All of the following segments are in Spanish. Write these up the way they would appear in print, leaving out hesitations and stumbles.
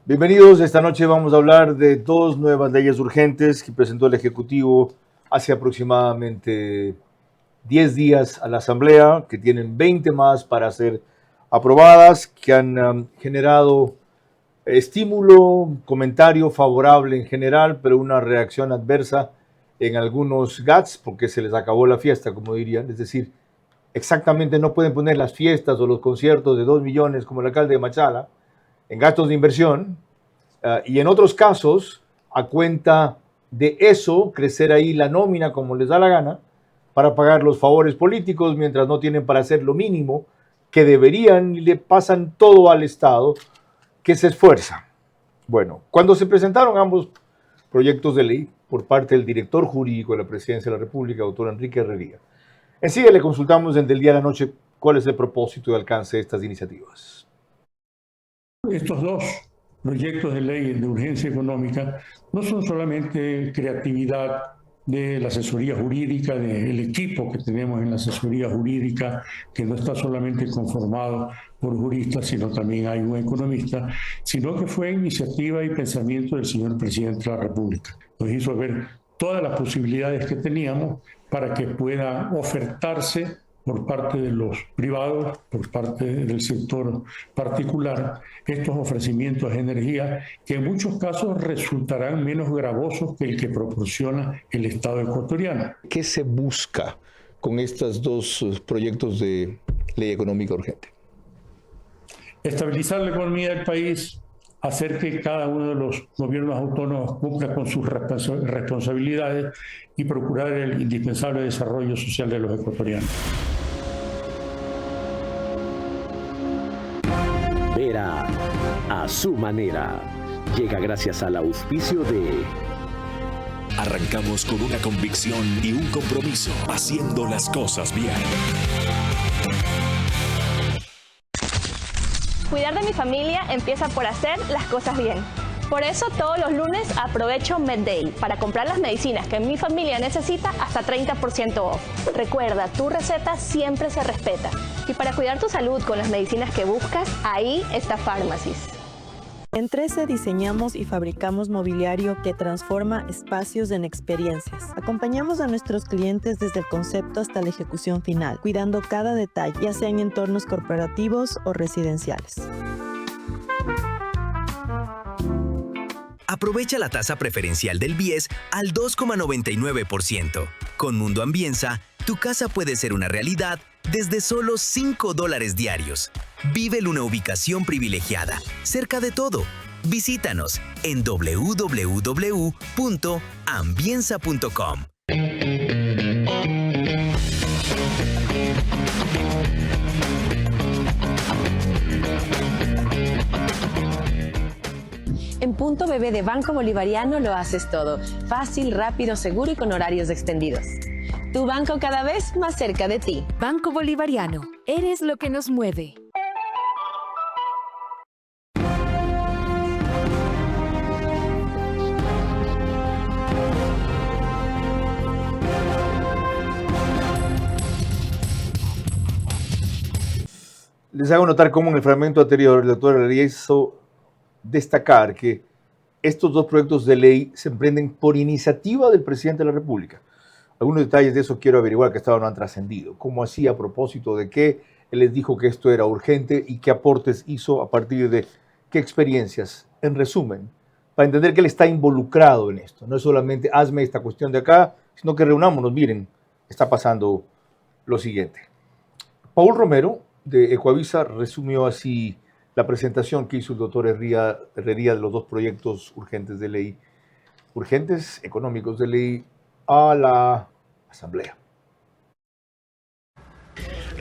Bienvenidos, esta noche vamos a hablar de dos nuevas leyes urgentes que presentó el Ejecutivo hace aproximadamente 10 días a la Asamblea, que tienen 20 más para ser aprobadas, que han generado estímulo, comentario favorable en general, pero una reacción adversa en algunos GATS, porque se les acabó la fiesta, como dirían, es decir, exactamente no pueden poner las fiestas o los conciertos de 2 millones como el alcalde de Machala en gastos de inversión, y en otros casos, a cuenta de eso, crecer ahí la nómina como les da la gana, para pagar los favores políticos, mientras no tienen para hacer lo mínimo que deberían y le pasan todo al Estado, que se esfuerza. Bueno, cuando se presentaron ambos proyectos de ley por parte del director jurídico de la Presidencia de la República, doctor Enrique Herrería, enseguida le consultamos desde el día a la noche cuál es el propósito y alcance de estas iniciativas. Estos dos proyectos de ley de urgencia económica no son solamente creatividad de la asesoría jurídica, del equipo que tenemos en la asesoría jurídica, que no está solamente conformado por juristas, sino también hay un economista, sino que fue iniciativa y pensamiento del señor presidente de la República. Nos hizo ver todas las posibilidades que teníamos para que pueda ofertarse por parte de los privados, por parte del sector particular, estos ofrecimientos de energía que en muchos casos resultarán menos gravosos que el que proporciona el Estado ecuatoriano. ¿Qué se busca con estos dos proyectos de ley económica urgente? Estabilizar la economía del país, hacer que cada uno de los gobiernos autónomos cumpla con sus responsabilidades y procurar el indispensable desarrollo social de los ecuatorianos. Vera a su manera. Llega gracias al auspicio de... Arrancamos con una convicción y un compromiso, haciendo las cosas bien. Cuidar de mi familia empieza por hacer las cosas bien. Por eso todos los lunes aprovecho MedDay para comprar las medicinas que mi familia necesita hasta 30% off. Recuerda, tu receta siempre se respeta. Y para cuidar tu salud con las medicinas que buscas, ahí está Pharmacies. En 13 diseñamos y fabricamos mobiliario que transforma espacios en experiencias. Acompañamos a nuestros clientes desde el concepto hasta la ejecución final, cuidando cada detalle, ya sea en entornos corporativos o residenciales. Aprovecha la tasa preferencial del BIES al 2,99%. Con Mundo Ambienza, tu casa puede ser una realidad desde solo $5 diarios. Vive en una ubicación privilegiada, cerca de todo. Visítanos en www.ambienza.com. En Punto Bebé de Banco Bolivariano lo haces todo. Fácil, rápido, seguro y con horarios extendidos. Tu banco cada vez más cerca de ti. Banco Bolivariano. Eres lo que nos mueve. Les hago notar cómo en el fragmento anterior el doctor Herrería hizo destacar que estos dos proyectos de ley se emprenden por iniciativa del presidente de la República. Algunos detalles de eso quiero averiguar que hasta ahora no han trascendido. ¿Cómo hacía a propósito de qué? Él les dijo que esto era urgente y qué aportes hizo a partir de qué experiencias. En resumen, para entender que él está involucrado en esto. No es solamente hazme esta cuestión de acá, sino que reunámonos. Miren, está pasando lo siguiente. Paul Romero, de Ecuavisa, resumió así la presentación que hizo el doctor Herrería de los dos proyectos urgentes de ley, urgentes económicos de ley, a la Asamblea.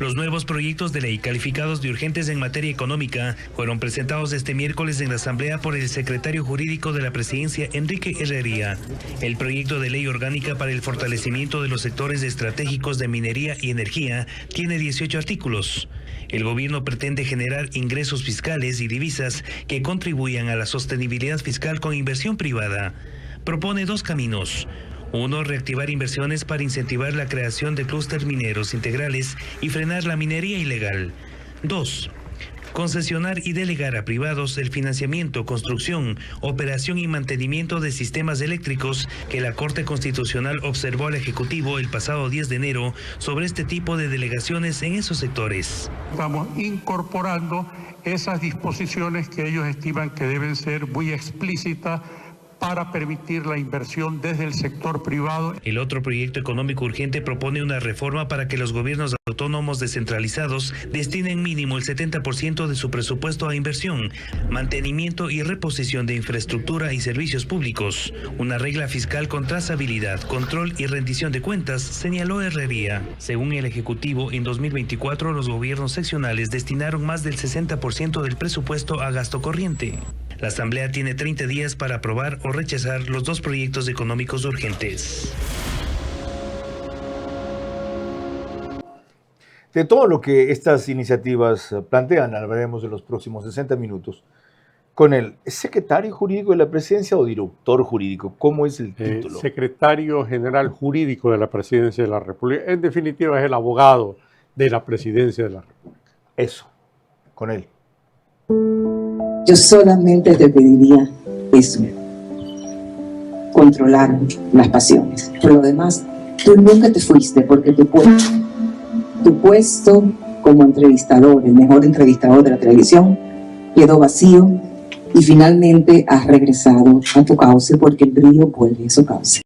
Los nuevos proyectos de ley calificados de urgentes en materia económica fueron presentados este miércoles en la Asamblea por el secretario jurídico de la Presidencia, Enrique Herrería. El proyecto de ley orgánica para el fortalecimiento de los sectores estratégicos de minería y energía tiene 18 artículos. El gobierno pretende generar ingresos fiscales y divisas que contribuyan a la sostenibilidad fiscal con inversión privada. Propone dos caminos. 1. Reactivar inversiones para incentivar la creación de clústeres mineros integrales y frenar la minería ilegal. 2. concesionar y delegar a privados el financiamiento, construcción, operación y mantenimiento de sistemas eléctricos que la Corte Constitucional observó al Ejecutivo el pasado 10 de enero sobre este tipo de delegaciones en esos sectores. Estamos incorporando esas disposiciones que ellos estiman que deben ser muy explícitas para permitir la inversión desde el sector privado. El otro proyecto económico urgente propone una reforma para que los gobiernos autónomos descentralizados destinen mínimo el 70% de su presupuesto a inversión, mantenimiento y reposición de infraestructura y servicios públicos. Una regla fiscal con trazabilidad, control y rendición de cuentas, señaló Herrería. Según el Ejecutivo, en 2024 los gobiernos seccionales destinaron más del 60% del presupuesto a gasto corriente. La Asamblea tiene 30 días para aprobar o rechazar los dos proyectos económicos urgentes. De todo lo que estas iniciativas plantean, hablaremos en los próximos 60 minutos con el secretario jurídico de la presidencia o director jurídico. ¿Cómo es el título? Secretario General Jurídico de la Presidencia de la República. En definitiva, es el abogado de la Presidencia de la República. Eso, con él. Yo solamente te pediría eso, controlar las pasiones. Por lo demás, tú nunca te fuiste porque tu puesto como entrevistador, el mejor entrevistador de la televisión, quedó vacío y finalmente has regresado a tu cauce porque el brillo vuelve a su cauce.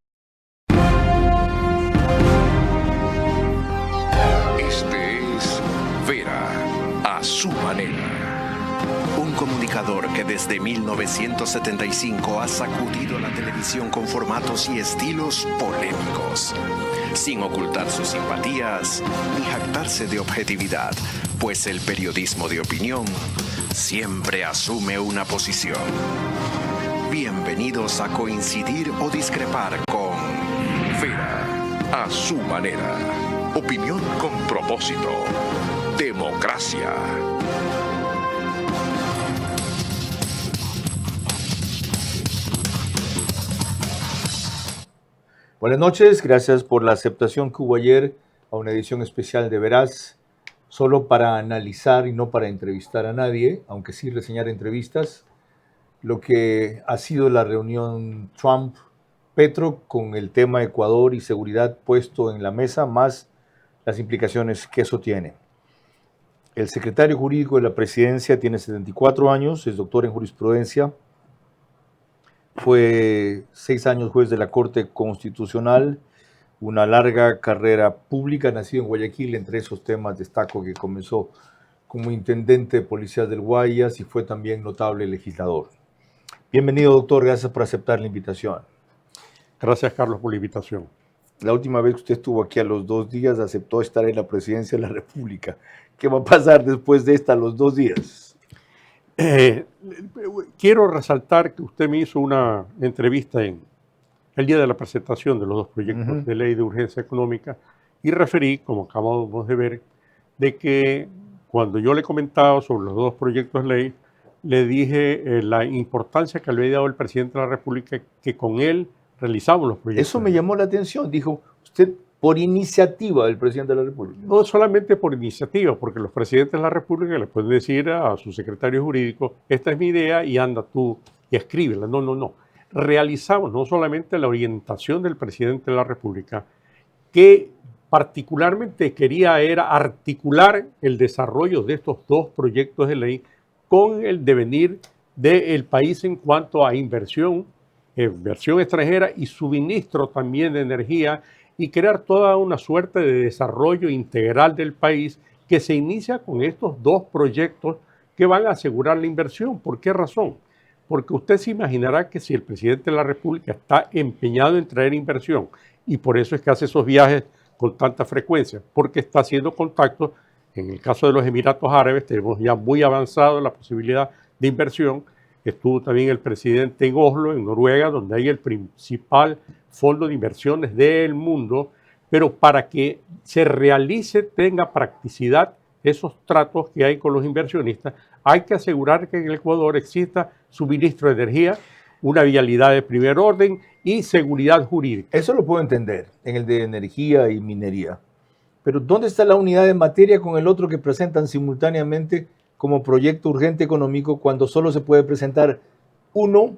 Este es Vera, a su manera. Un comunicador que desde 1975 ha sacudido la televisión con formatos y estilos polémicos, sin ocultar sus simpatías ni jactarse de objetividad, pues el periodismo de opinión siempre asume una posición. Bienvenidos a coincidir o discrepar con Vera, a su manera. Opinión con propósito. Democracia. Buenas noches, gracias por la aceptación que hubo ayer a una edición especial de Veraz, solo para analizar y no para entrevistar a nadie, aunque sí reseñar entrevistas, lo que ha sido la reunión Trump-Petro con el tema Ecuador y seguridad puesto en la mesa, más las implicaciones que eso tiene. El secretario jurídico de la presidencia tiene 74 años, es doctor en jurisprudencia, fue 6 años juez de la Corte Constitucional, una larga carrera pública, nacido en Guayaquil. Entre esos temas destaco que comenzó como intendente de policías del Guayas y fue también notable legislador. Bienvenido, doctor, gracias por aceptar la invitación. Gracias, Carlos, por la invitación. La última vez que usted estuvo aquí a los 2 días aceptó estar en la presidencia de la República. ¿Qué va a pasar después de esta a los 2 días? Quiero resaltar que usted me hizo una entrevista en el día de la presentación de los dos proyectos de ley de urgencia económica y referí, como acabamos de ver, de que cuando yo le comentaba sobre los dos proyectos de ley, le dije la importancia que le había dado el presidente de la República, que con él realizamos los proyectos. Eso me llamó la atención, dijo usted, por iniciativa del presidente de la República. No solamente por iniciativa, porque los presidentes de la República le pueden decir a su secretario jurídico, esta es mi idea y anda tú y escríbela. No. Realizamos no solamente la orientación del presidente de la República, que particularmente quería era articular el desarrollo de estos dos proyectos de ley con el devenir del país en cuanto a inversión extranjera y suministro también de energía, y crear toda una suerte de desarrollo integral del país que se inicia con estos dos proyectos que van a asegurar la inversión. ¿Por qué razón? Porque usted se imaginará que si el presidente de la República está empeñado en traer inversión, y por eso es que hace esos viajes con tanta frecuencia, porque está haciendo contactos, en el caso de los Emiratos Árabes tenemos ya muy avanzado la posibilidad de inversión. Estuvo también el presidente en Oslo, en Noruega, donde hay el principal fondo de inversiones del mundo, pero para que se realice, tenga practicidad esos tratos que hay con los inversionistas, hay que asegurar que en el Ecuador exista suministro de energía, una vialidad de primer orden y seguridad jurídica. Eso lo puedo entender, en el de energía y minería. Pero ¿dónde está la unidad de materia con el otro que presentan simultáneamente como proyecto urgente económico cuando solo se puede presentar uno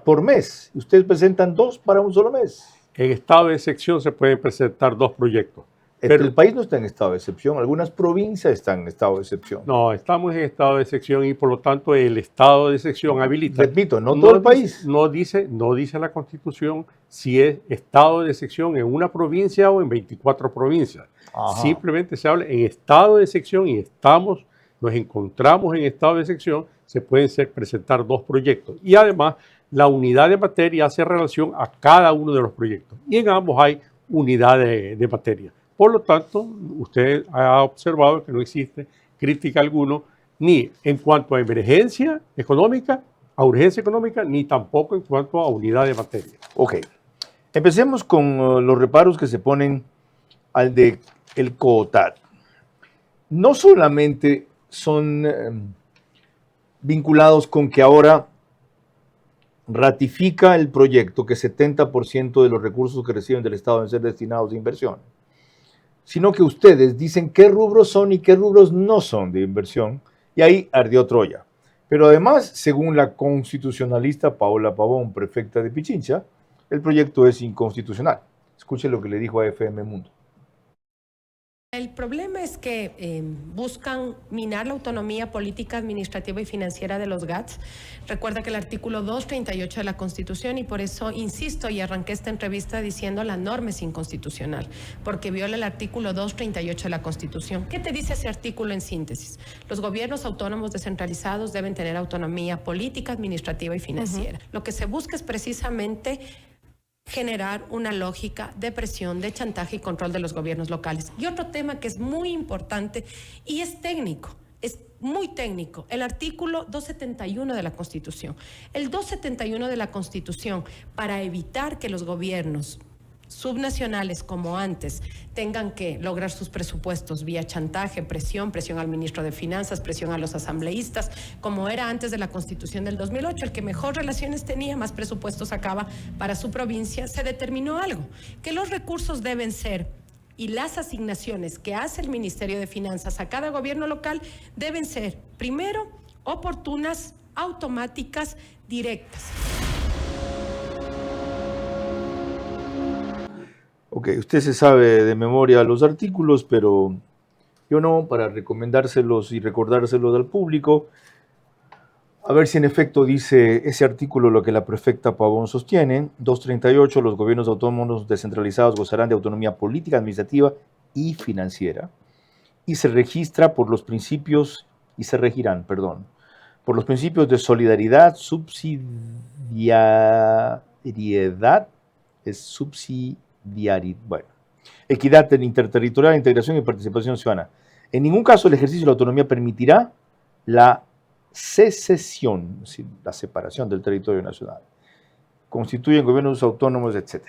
por mes? Ustedes presentan 2 para un solo mes. En estado de excepción se pueden presentar 2 proyectos. Pero el país no está en estado de excepción, algunas provincias están en estado de excepción. No, estamos en estado de excepción y por lo tanto el estado de excepción habilita. Repito, no todo el país. No dice la Constitución si es estado de excepción en una provincia o en 24 provincias. Ajá. Simplemente se habla en estado de excepción y nos encontramos en estado de excepción, se pueden presentar 2 proyectos. Y además la unidad de materia hace relación a cada uno de los proyectos. Y en ambos hay unidad de materia. Por lo tanto, usted ha observado que no existe crítica alguna ni en cuanto a emergencia económica, a urgencia económica, ni tampoco en cuanto a unidad de materia. Ok. Empecemos con los reparos que se ponen al de el COOTAD. No solamente son vinculados con que ahora ratifica el proyecto que 70% de los recursos que reciben del Estado deben ser destinados a inversión, sino que ustedes dicen qué rubros son y qué rubros no son de inversión, y ahí ardió Troya. Pero además, según la constitucionalista Paola Pavón, prefecta de Pichincha, el proyecto es inconstitucional. Escuche lo que le dijo a FM Mundo. El problema es que buscan minar la autonomía política, administrativa y financiera de los GATS. Recuerda que el artículo 238 de la Constitución, y por eso insisto y arranqué esta entrevista diciendo la norma es inconstitucional, porque viola el artículo 238 de la Constitución. ¿Qué te dice ese artículo en síntesis? Los gobiernos autónomos descentralizados deben tener autonomía política, administrativa y financiera. Lo que se busca es precisamente generar una lógica de presión, de chantaje y control de los gobiernos locales. Y otro tema que es muy importante y es técnico, es muy técnico, el artículo 271 de la Constitución. El 271 de la Constitución, para evitar que los gobiernos subnacionales como antes tengan que lograr sus presupuestos vía chantaje, presión al ministro de Finanzas, presión a los asambleístas, como era antes de la Constitución del 2008, el que mejor relaciones tenía, más presupuestos sacaba para su provincia, se determinó algo, que los recursos deben ser y las asignaciones que hace el Ministerio de Finanzas a cada gobierno local deben ser, primero, oportunas, automáticas, directas. Ok, usted se sabe de memoria los artículos, pero yo no, para recomendárselos y recordárselos al público, a ver si en efecto dice ese artículo lo que la prefecta Pavón sostiene. 238, los gobiernos autónomos descentralizados gozarán de autonomía política, administrativa y financiera, y se registra por los principios, y se regirán, perdón, por los principios de solidaridad, subsidiariedad, bueno, equidad interterritorial, integración y participación ciudadana. En ningún caso el ejercicio de la autonomía permitirá la secesión, es decir, la separación del territorio nacional. Constituyen gobiernos autónomos, etc.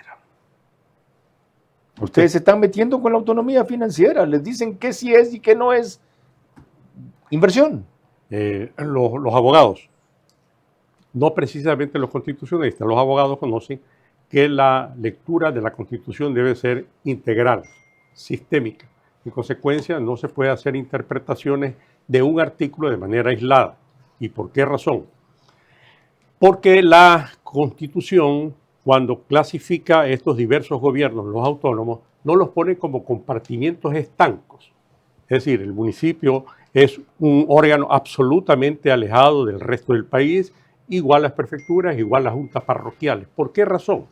Ustedes se están metiendo con la autonomía financiera, les dicen qué sí es y qué no es inversión. Los abogados, no precisamente los constitucionalistas, los abogados conocen que la lectura de la Constitución debe ser integral, sistémica. En consecuencia, no se puede hacer interpretaciones de un artículo de manera aislada. ¿Y por qué razón? Porque la Constitución, cuando clasifica estos diversos gobiernos, los autónomos, no los pone como compartimientos estancos. Es decir, el municipio es un órgano absolutamente alejado del resto del país, igual las prefecturas, igual las juntas parroquiales. ¿Por qué razón?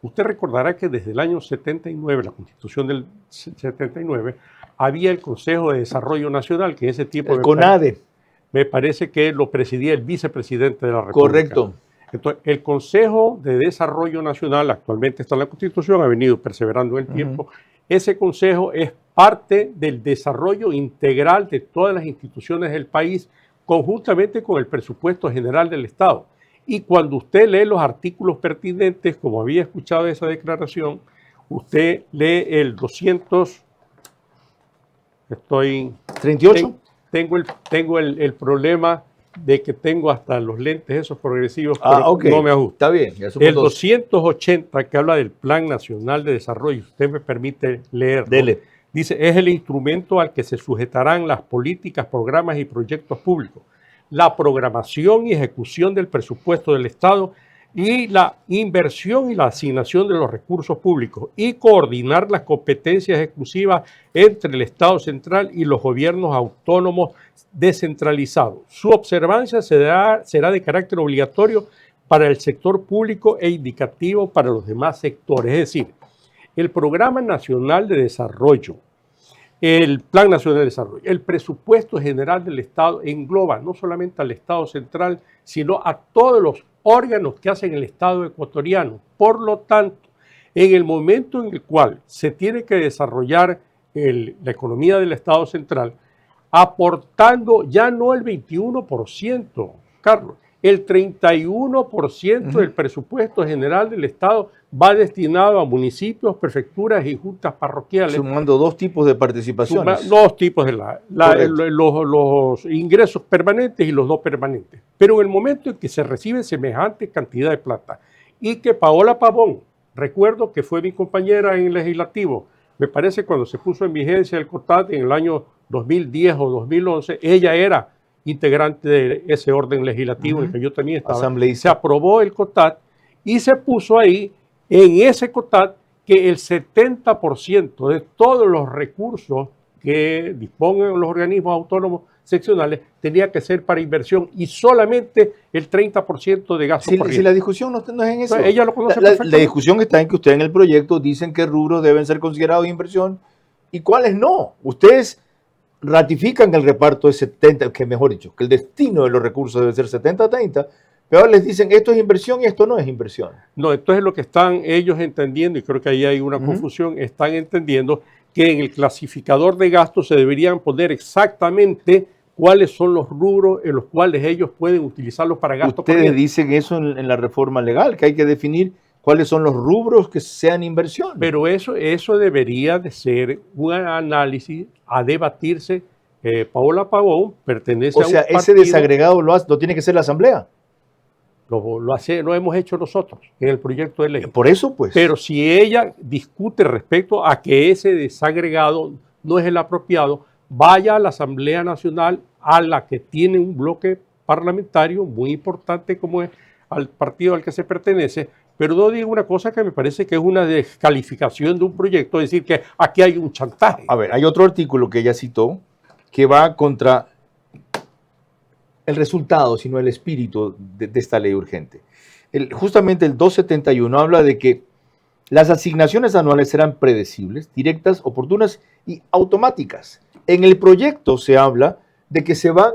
Usted recordará que desde el año 79, la Constitución del 79, había el Consejo de Desarrollo Nacional, que en ese tiempo... El CONADE. Me parece que lo presidía el vicepresidente de la República. Correcto. Entonces, el Consejo de Desarrollo Nacional, actualmente está en la Constitución, ha venido perseverando en el tiempo. Ese consejo es parte del desarrollo integral de todas las instituciones del país, conjuntamente con el presupuesto general del Estado. Y cuando usted lee los artículos pertinentes, como había escuchado esa declaración, usted lee el 200... Estoy... 38. Tengo el problema de que tengo hasta los lentes esos progresivos, pero okay. No me ajusta. Está bien. Ya el 280 que habla del Plan Nacional de Desarrollo, usted me permite leerlo. Dele. Dice, es el instrumento al que se sujetarán las políticas, programas y proyectos públicos, la programación y ejecución del presupuesto del Estado y la inversión y la asignación de los recursos públicos y coordinar las competencias exclusivas entre el Estado central y los gobiernos autónomos descentralizados. Su observancia será de carácter obligatorio para el sector público e indicativo para los demás sectores. Es decir, el Programa Nacional de Desarrollo, el Plan Nacional de Desarrollo, el presupuesto general del Estado engloba no solamente al Estado central, sino a todos los órganos que hacen el Estado ecuatoriano. Por lo tanto, en el momento en el cual se tiene que desarrollar la economía del Estado central, aportando ya no el 21%, Carlos, el 31% del presupuesto general del Estado va destinado a municipios, prefecturas y juntas parroquiales. Sumando dos tipos de participaciones. Dos tipos de los ingresos permanentes y los no permanentes. Pero en el momento en que se recibe semejante cantidad de plata y que Paola Pavón, recuerdo que fue mi compañera en el legislativo, me parece cuando se puso en vigencia el COTAD en el año 2010 o 2011, ella era integrante de ese orden legislativo en el que yo también estaba. Asambleísta. Se aprobó el COTAD y se puso ahí en ese COTAD que el 70% de todos los recursos que dispongan los organismos autónomos seccionales tenía que ser para inversión y solamente el 30% de gasto corriente. Si la discusión no es en eso. Ella lo conoce la perfectamente. discusión está en que ustedes en el proyecto dicen qué rubros deben ser considerados de inversión y cuáles no. Ustedes ratifican que el reparto es 70, que mejor dicho, que el destino de los recursos debe ser 70-30, pero ahora les dicen esto es inversión y esto no es inversión. No, entonces lo que están ellos entendiendo, y creo que ahí hay una confusión, están entendiendo que en el clasificador de gastos se deberían poner exactamente cuáles son los rubros en los cuales ellos pueden utilizarlos para gastos. Ustedes dicen eso en la reforma legal, que hay que definir cuáles son los rubros que sean inversión. Pero eso debería de ser un análisis a debatirse. Paola Pavón pertenece a un partido. O sea, ese desagregado lo tiene que hacer la Asamblea. Lo hemos hecho nosotros en el proyecto de ley. Por eso, pues. Pero si ella discute respecto a que ese desagregado no es el apropiado, vaya a la Asamblea Nacional, a la que tiene un bloque parlamentario muy importante como es al partido al que se pertenece. Pero no digo una cosa que me parece que es una descalificación de un proyecto, es decir, que aquí hay un chantaje. A ver, hay otro artículo que ella citó que va contra el resultado, sino el espíritu de esta ley urgente. Justamente el 271 habla de que las asignaciones anuales serán predecibles, directas, oportunas y automáticas. En el proyecto se habla de que se van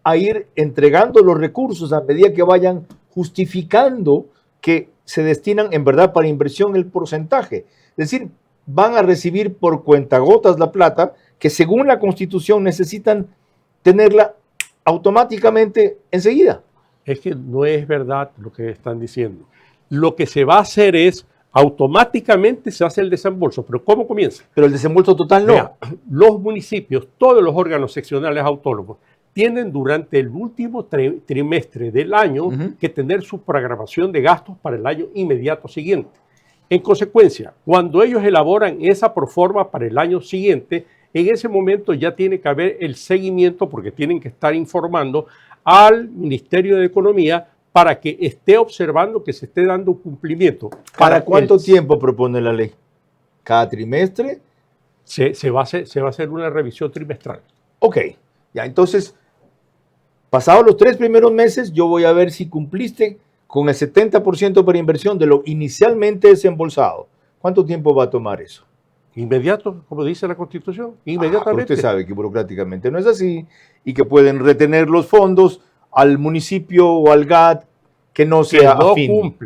a ir entregando los recursos a medida que vayan justificando que se destinan en verdad para inversión el porcentaje. Es decir, van a recibir por cuentagotas la plata que según la Constitución necesitan tenerla automáticamente enseguida. Es que no es verdad lo que están diciendo. Lo que se va a hacer es automáticamente se hace el desembolso. ¿Pero cómo comienza? Pero el desembolso total no. Mira, los municipios, todos los órganos seccionales autónomos, tienen durante el último trimestre del año que tener su programación de gastos para el año inmediato siguiente. En consecuencia, cuando ellos elaboran esa proforma para el año siguiente, en ese momento ya tiene que haber el seguimiento porque tienen que estar informando al Ministerio de Economía para que esté observando que se esté dando cumplimiento. ¿Cada cuánto tiempo propone la ley? ¿Cada trimestre? Se va a hacer una revisión trimestral. Ok, ya entonces, pasados los 3 primeros meses, yo voy a ver si cumpliste con el 70% para inversión de lo inicialmente desembolsado. ¿Cuánto tiempo va a tomar eso? Inmediato, como dice la Constitución, inmediatamente. Pero usted sabe que burocráticamente no es así y que pueden retener los fondos al municipio o al GAT que no sea afín.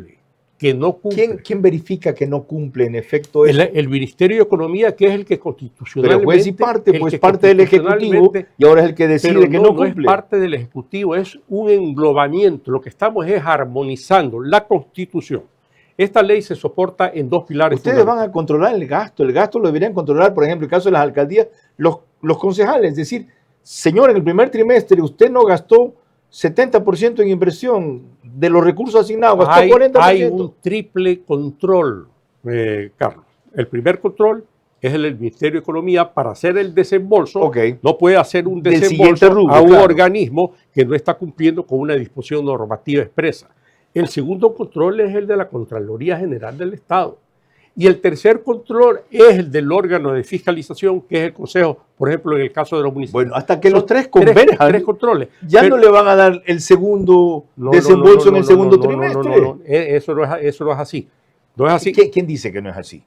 Que no cumple. ¿Quién verifica que no cumple en efecto eso? El Ministerio de Economía, que es el que constitucionalmente... Pero juez y parte, pues parte del Ejecutivo y ahora es el que decide que no cumple. No es parte del Ejecutivo, es un englobamiento. Lo que estamos es armonizando la Constitución. Esta ley se soporta en 2 pilares. Ustedes van a controlar el gasto lo deberían controlar, por ejemplo, en el caso de las alcaldías, los concejales. Es decir, señor, en el primer trimestre usted no gastó 70% en inversión de los recursos asignados, gastó 40%. Hay un triple control, Carlos. El primer control es el del Ministerio de Economía para hacer el desembolso. Okay. No puede hacer un Del desembolso siguiente rubro, a un claro. organismo que no está cumpliendo con una disposición normativa expresa. El segundo control es el de la Contraloría General del Estado. Y el tercer control es el del órgano de fiscalización, que es el Consejo, por ejemplo, en el caso de los municipios. Bueno, hasta que Son los tres converjan, tres controles. ya Pero no le van a dar el segundo desembolso en el segundo trimestre. No. Eso no es así. No es así. ¿Quién dice que no es así?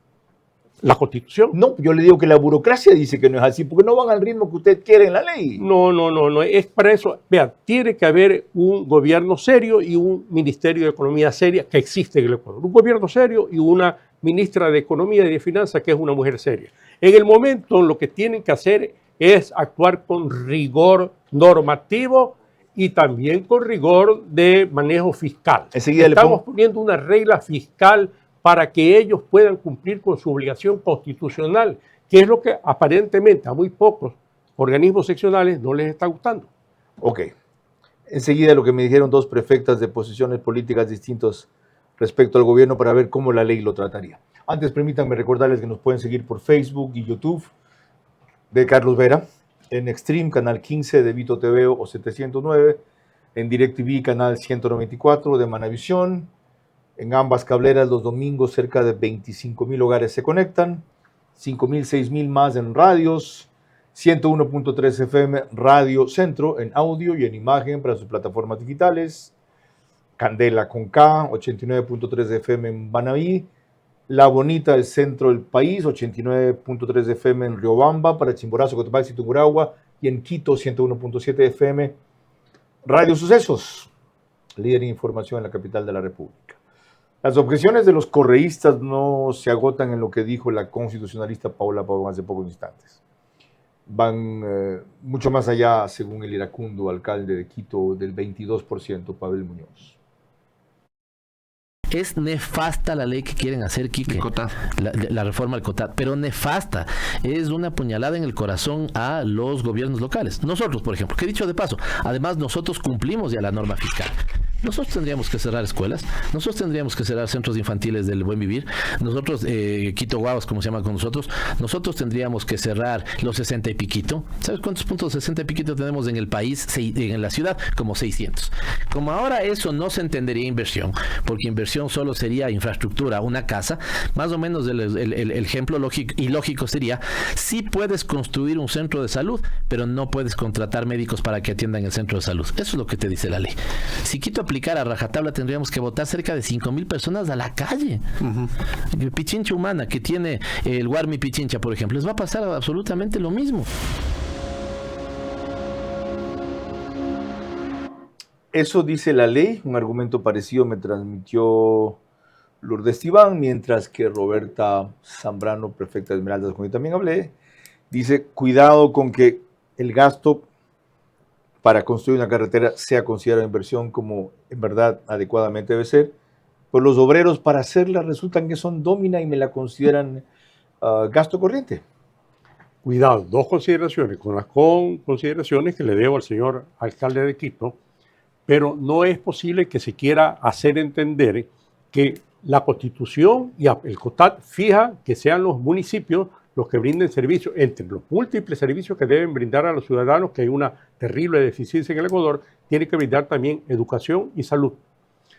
¿La Constitución? No, yo le digo que la burocracia dice que no es así, porque no van al ritmo que usted quiere en la ley. No, es para eso. Vean, tiene que haber un gobierno serio y un Ministerio de Economía seria que existe en el Ecuador. Un gobierno serio y una ministra de Economía y de Finanzas que es una mujer seria. En el momento lo que tienen que hacer es actuar con rigor normativo y también con rigor de manejo fiscal. Estamos poniendo una regla fiscal para que ellos puedan cumplir con su obligación constitucional, que es lo que aparentemente a muy pocos organismos seccionales no les está gustando. Ok. Enseguida lo que me dijeron dos prefectas de posiciones políticas distintas respecto al gobierno para ver cómo la ley lo trataría. Antes, permítanme recordarles que nos pueden seguir por Facebook y YouTube de Carlos Vera, en Extreme, canal 15 de Vito TV o 709, en DirecTV, canal 194 de Manavisión. En ambas cableras los domingos cerca de 25,000 hogares se conectan, 5,000, 6,000 más en radios, 101.3 FM Radio Centro en audio y en imagen para sus plataformas digitales, Candela con K, 89.3 FM en Banaví, La Bonita, el centro del país, 89.3 FM en Riobamba, para Chimborazo, Cotopaxi, Tungurahua, y en Quito, 101.7 FM Radio Sucesos, líder en información en la capital de la República. Las objeciones de los correístas no se agotan en lo que dijo la constitucionalista Paola Pavón hace pocos instantes. Van mucho más allá, según el iracundo alcalde de Quito, del 22%, Pavel Muñoz. Es nefasta la ley que quieren hacer, Quique. La reforma al COTAD, pero nefasta. Es una puñalada en el corazón a los gobiernos locales. Nosotros, por ejemplo, que dicho de paso, además nosotros cumplimos ya la norma fiscal. Nosotros tendríamos que cerrar escuelas, nosotros tendríamos que cerrar centros infantiles del buen vivir, nosotros, Quito Guavas, como se llama con nosotros tendríamos que cerrar los 60 y piquito. ¿Sabes cuántos puntos 60 y piquito tenemos en el país, en la ciudad? Como 600. Como ahora eso no se entendería inversión, porque inversión solo sería infraestructura, una casa, más o menos el ejemplo lógico sería, sí puedes construir un centro de salud, pero no puedes contratar médicos para que atiendan el centro de salud. Eso es lo que te dice la ley. Si Quito aplicara a rajatabla, tendríamos que votar cerca de 5,000 personas a la calle. Pichincha humana que tiene el Guarmi Pichincha, por ejemplo, les va a pasar absolutamente lo mismo. Eso dice la ley, un argumento parecido me transmitió Lourdes Tibán, mientras que Roberta Zambrano, prefecta de Esmeraldas, con quien también hablé, dice, cuidado con que el gasto para construir una carretera sea considerado inversión como en verdad adecuadamente debe ser, pues los obreros para hacerla resultan que son nómina y me la consideran gasto corriente. Cuidado, dos consideraciones, con las consideraciones que le debo al señor alcalde de Quito, pero no es posible que se quiera hacer entender que la Constitución y el COTAD fija que sean los municipios los que brinden servicios, entre los múltiples servicios que deben brindar a los ciudadanos, que hay una terrible deficiencia en el Ecuador, tiene que brindar también educación y salud.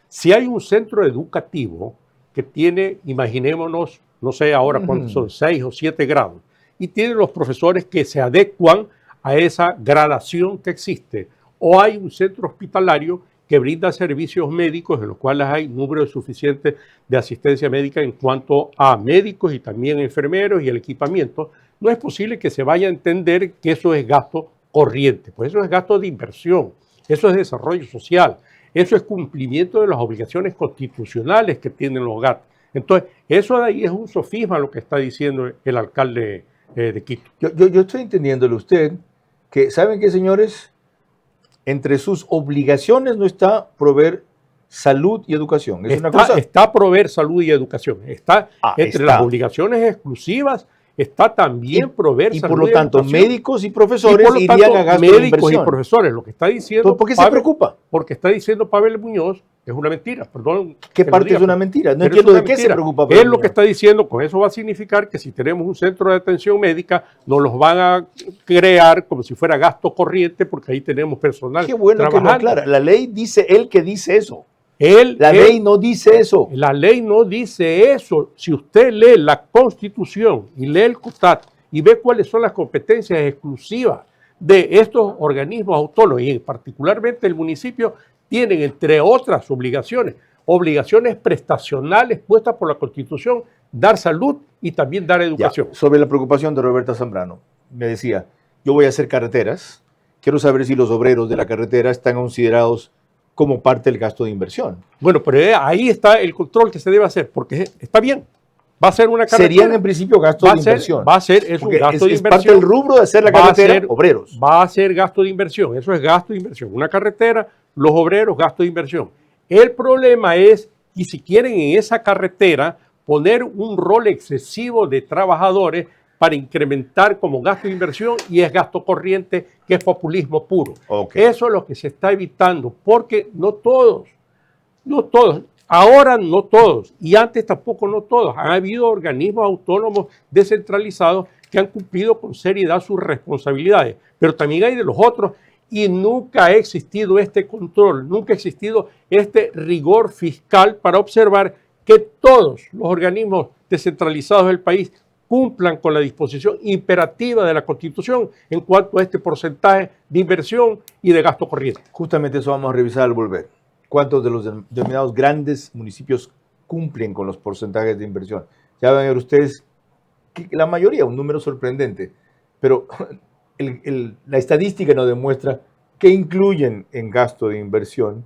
Si hay un centro educativo que tiene, imaginémonos, no sé ahora cuántos son, 6 o 7 grados, y tiene los profesores que se adecuan a esa gradación que existe, o hay un centro hospitalario que brinda servicios médicos en los cuales hay número suficiente de asistencia médica en cuanto a médicos y también enfermeros y el equipamiento, no es posible que se vaya a entender que eso es gasto corriente, pues eso es gasto de inversión, eso es desarrollo social, eso es cumplimiento de las obligaciones constitucionales que tienen los GAT. Entonces, eso de ahí es un sofisma lo que está diciendo el alcalde de Quito. Yo estoy entendiéndole a usted que, ¿saben qué, señores? Entre sus obligaciones no está proveer salud y educación. Está proveer salud y educación. Está entre las obligaciones exclusivas, está también proveer salud y por lo tanto, educación. Médicos y profesores irían a gasto de médicos inversión. y profesores. Lo que está diciendo ¿Por qué se preocupa? Porque está diciendo Pavel Muñoz Es una mentira, perdón. ¿Qué parte es una mentira? No entiendo de qué se preocupa. Él lo que está diciendo, con eso va a significar que si tenemos un centro de atención médica, nos los van a crear como si fuera gasto corriente, porque ahí tenemos personal. Qué bueno que lo aclara. La ley dice él que dice eso. La ley no dice eso. La ley no dice eso. Si usted lee la Constitución y lee el COTAT y ve cuáles son las competencias exclusivas de estos organismos autónomos, y particularmente el municipio, tienen, entre otras obligaciones prestacionales puestas por la Constitución, dar salud y también dar educación. Ya, sobre la preocupación de Roberta Zambrano, me decía, yo voy a hacer carreteras, quiero saber si los obreros de la carretera están considerados como parte del gasto de inversión. Bueno, pero ahí está el control que se debe hacer, porque está bien, va a ser una carretera. Serían en principio gastos de inversión. Va a ser, es un gasto de inversión. Es parte del rubro de hacer la carretera, obreros. Va a ser gasto de inversión, eso es gasto de inversión. Una carretera, los obreros, gasto de inversión. El problema es que si quieren en esa carretera poner un rol excesivo de trabajadores para incrementar como gasto de inversión, y es gasto corriente, que es populismo puro. Okay. Eso es lo que se está evitando, porque no todos, ahora no todos, y antes tampoco no todos, han habido organismos autónomos descentralizados que han cumplido con seriedad sus responsabilidades, pero también hay de los otros, y nunca ha existido este control, nunca ha existido este rigor fiscal para observar que todos los organismos descentralizados del país cumplan con la disposición imperativa de la Constitución en cuanto a este porcentaje de inversión y de gasto corriente. Justamente eso vamos a revisar al volver. ¿Cuántos de los denominados grandes municipios cumplen con los porcentajes de inversión? Ya van a ver ustedes que la mayoría, un número sorprendente, pero la estadística nos demuestra que incluyen en gasto de inversión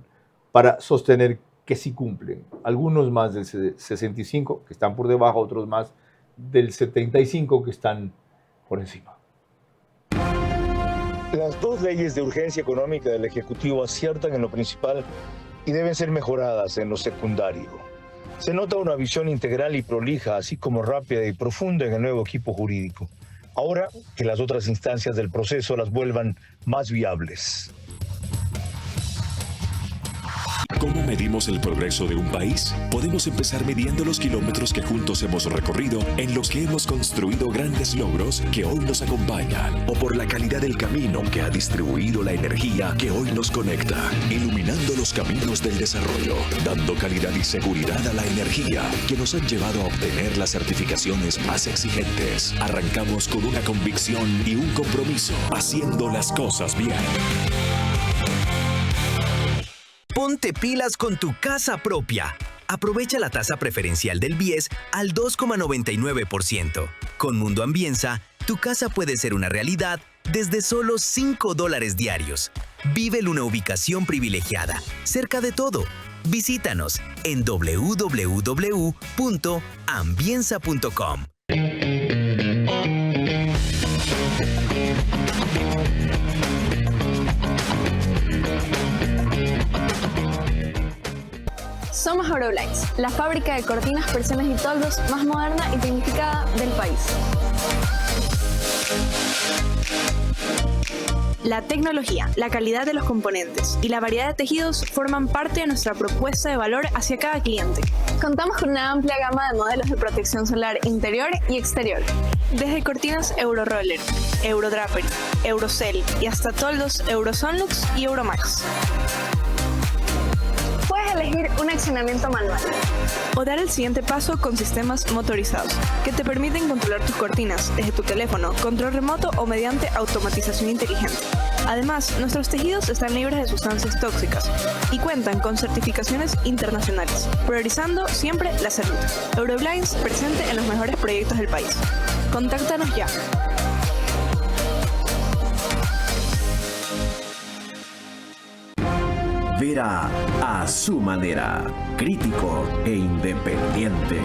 para sostener que sí cumplen. Algunos más del 65, que están por debajo, otros más del 75, que están por encima. Las dos leyes de urgencia económica del Ejecutivo aciertan en lo principal y deben ser mejoradas en lo secundario. Se nota una visión integral y prolija, así como rápida y profunda en el nuevo equipo jurídico. Ahora que las otras instancias del proceso las vuelvan más viables. ¿Cómo medimos el progreso de un país? Podemos empezar midiendo los kilómetros que juntos hemos recorrido, en los que hemos construido grandes logros que hoy nos acompañan, o por la calidad del camino que ha distribuido la energía que hoy nos conecta, iluminando los caminos del desarrollo, dando calidad y seguridad a la energía que nos han llevado a obtener las certificaciones más exigentes. Arrancamos con una convicción y un compromiso, haciendo las cosas bien. Ponte pilas con tu casa propia. Aprovecha la tasa preferencial del BIES al 2,99%. Con Mundo Ambienza, tu casa puede ser una realidad desde solo $5 diarios. Vive en una ubicación privilegiada, cerca de todo. Visítanos en www.ambienza.com. Somos Euroblinds, la fábrica de cortinas, persianas y toldos más moderna y tecnificada del país. La tecnología, la calidad de los componentes y la variedad de tejidos forman parte de nuestra propuesta de valor hacia cada cliente. Contamos con una amplia gama de modelos de protección solar interior y exterior. Desde cortinas Euroroller, Eurodrapery, Eurocell y hasta toldos Eurosonlux y Euromax. Puedes elegir un accionamiento manual o dar el siguiente paso con sistemas motorizados que te permiten controlar tus cortinas desde tu teléfono, control remoto o mediante automatización inteligente. Además, nuestros tejidos están libres de sustancias tóxicas y cuentan con certificaciones internacionales, priorizando siempre la salud. Euroblinds presente en los mejores proyectos del país. Contáctanos ya. Vera a su manera, crítico e independiente.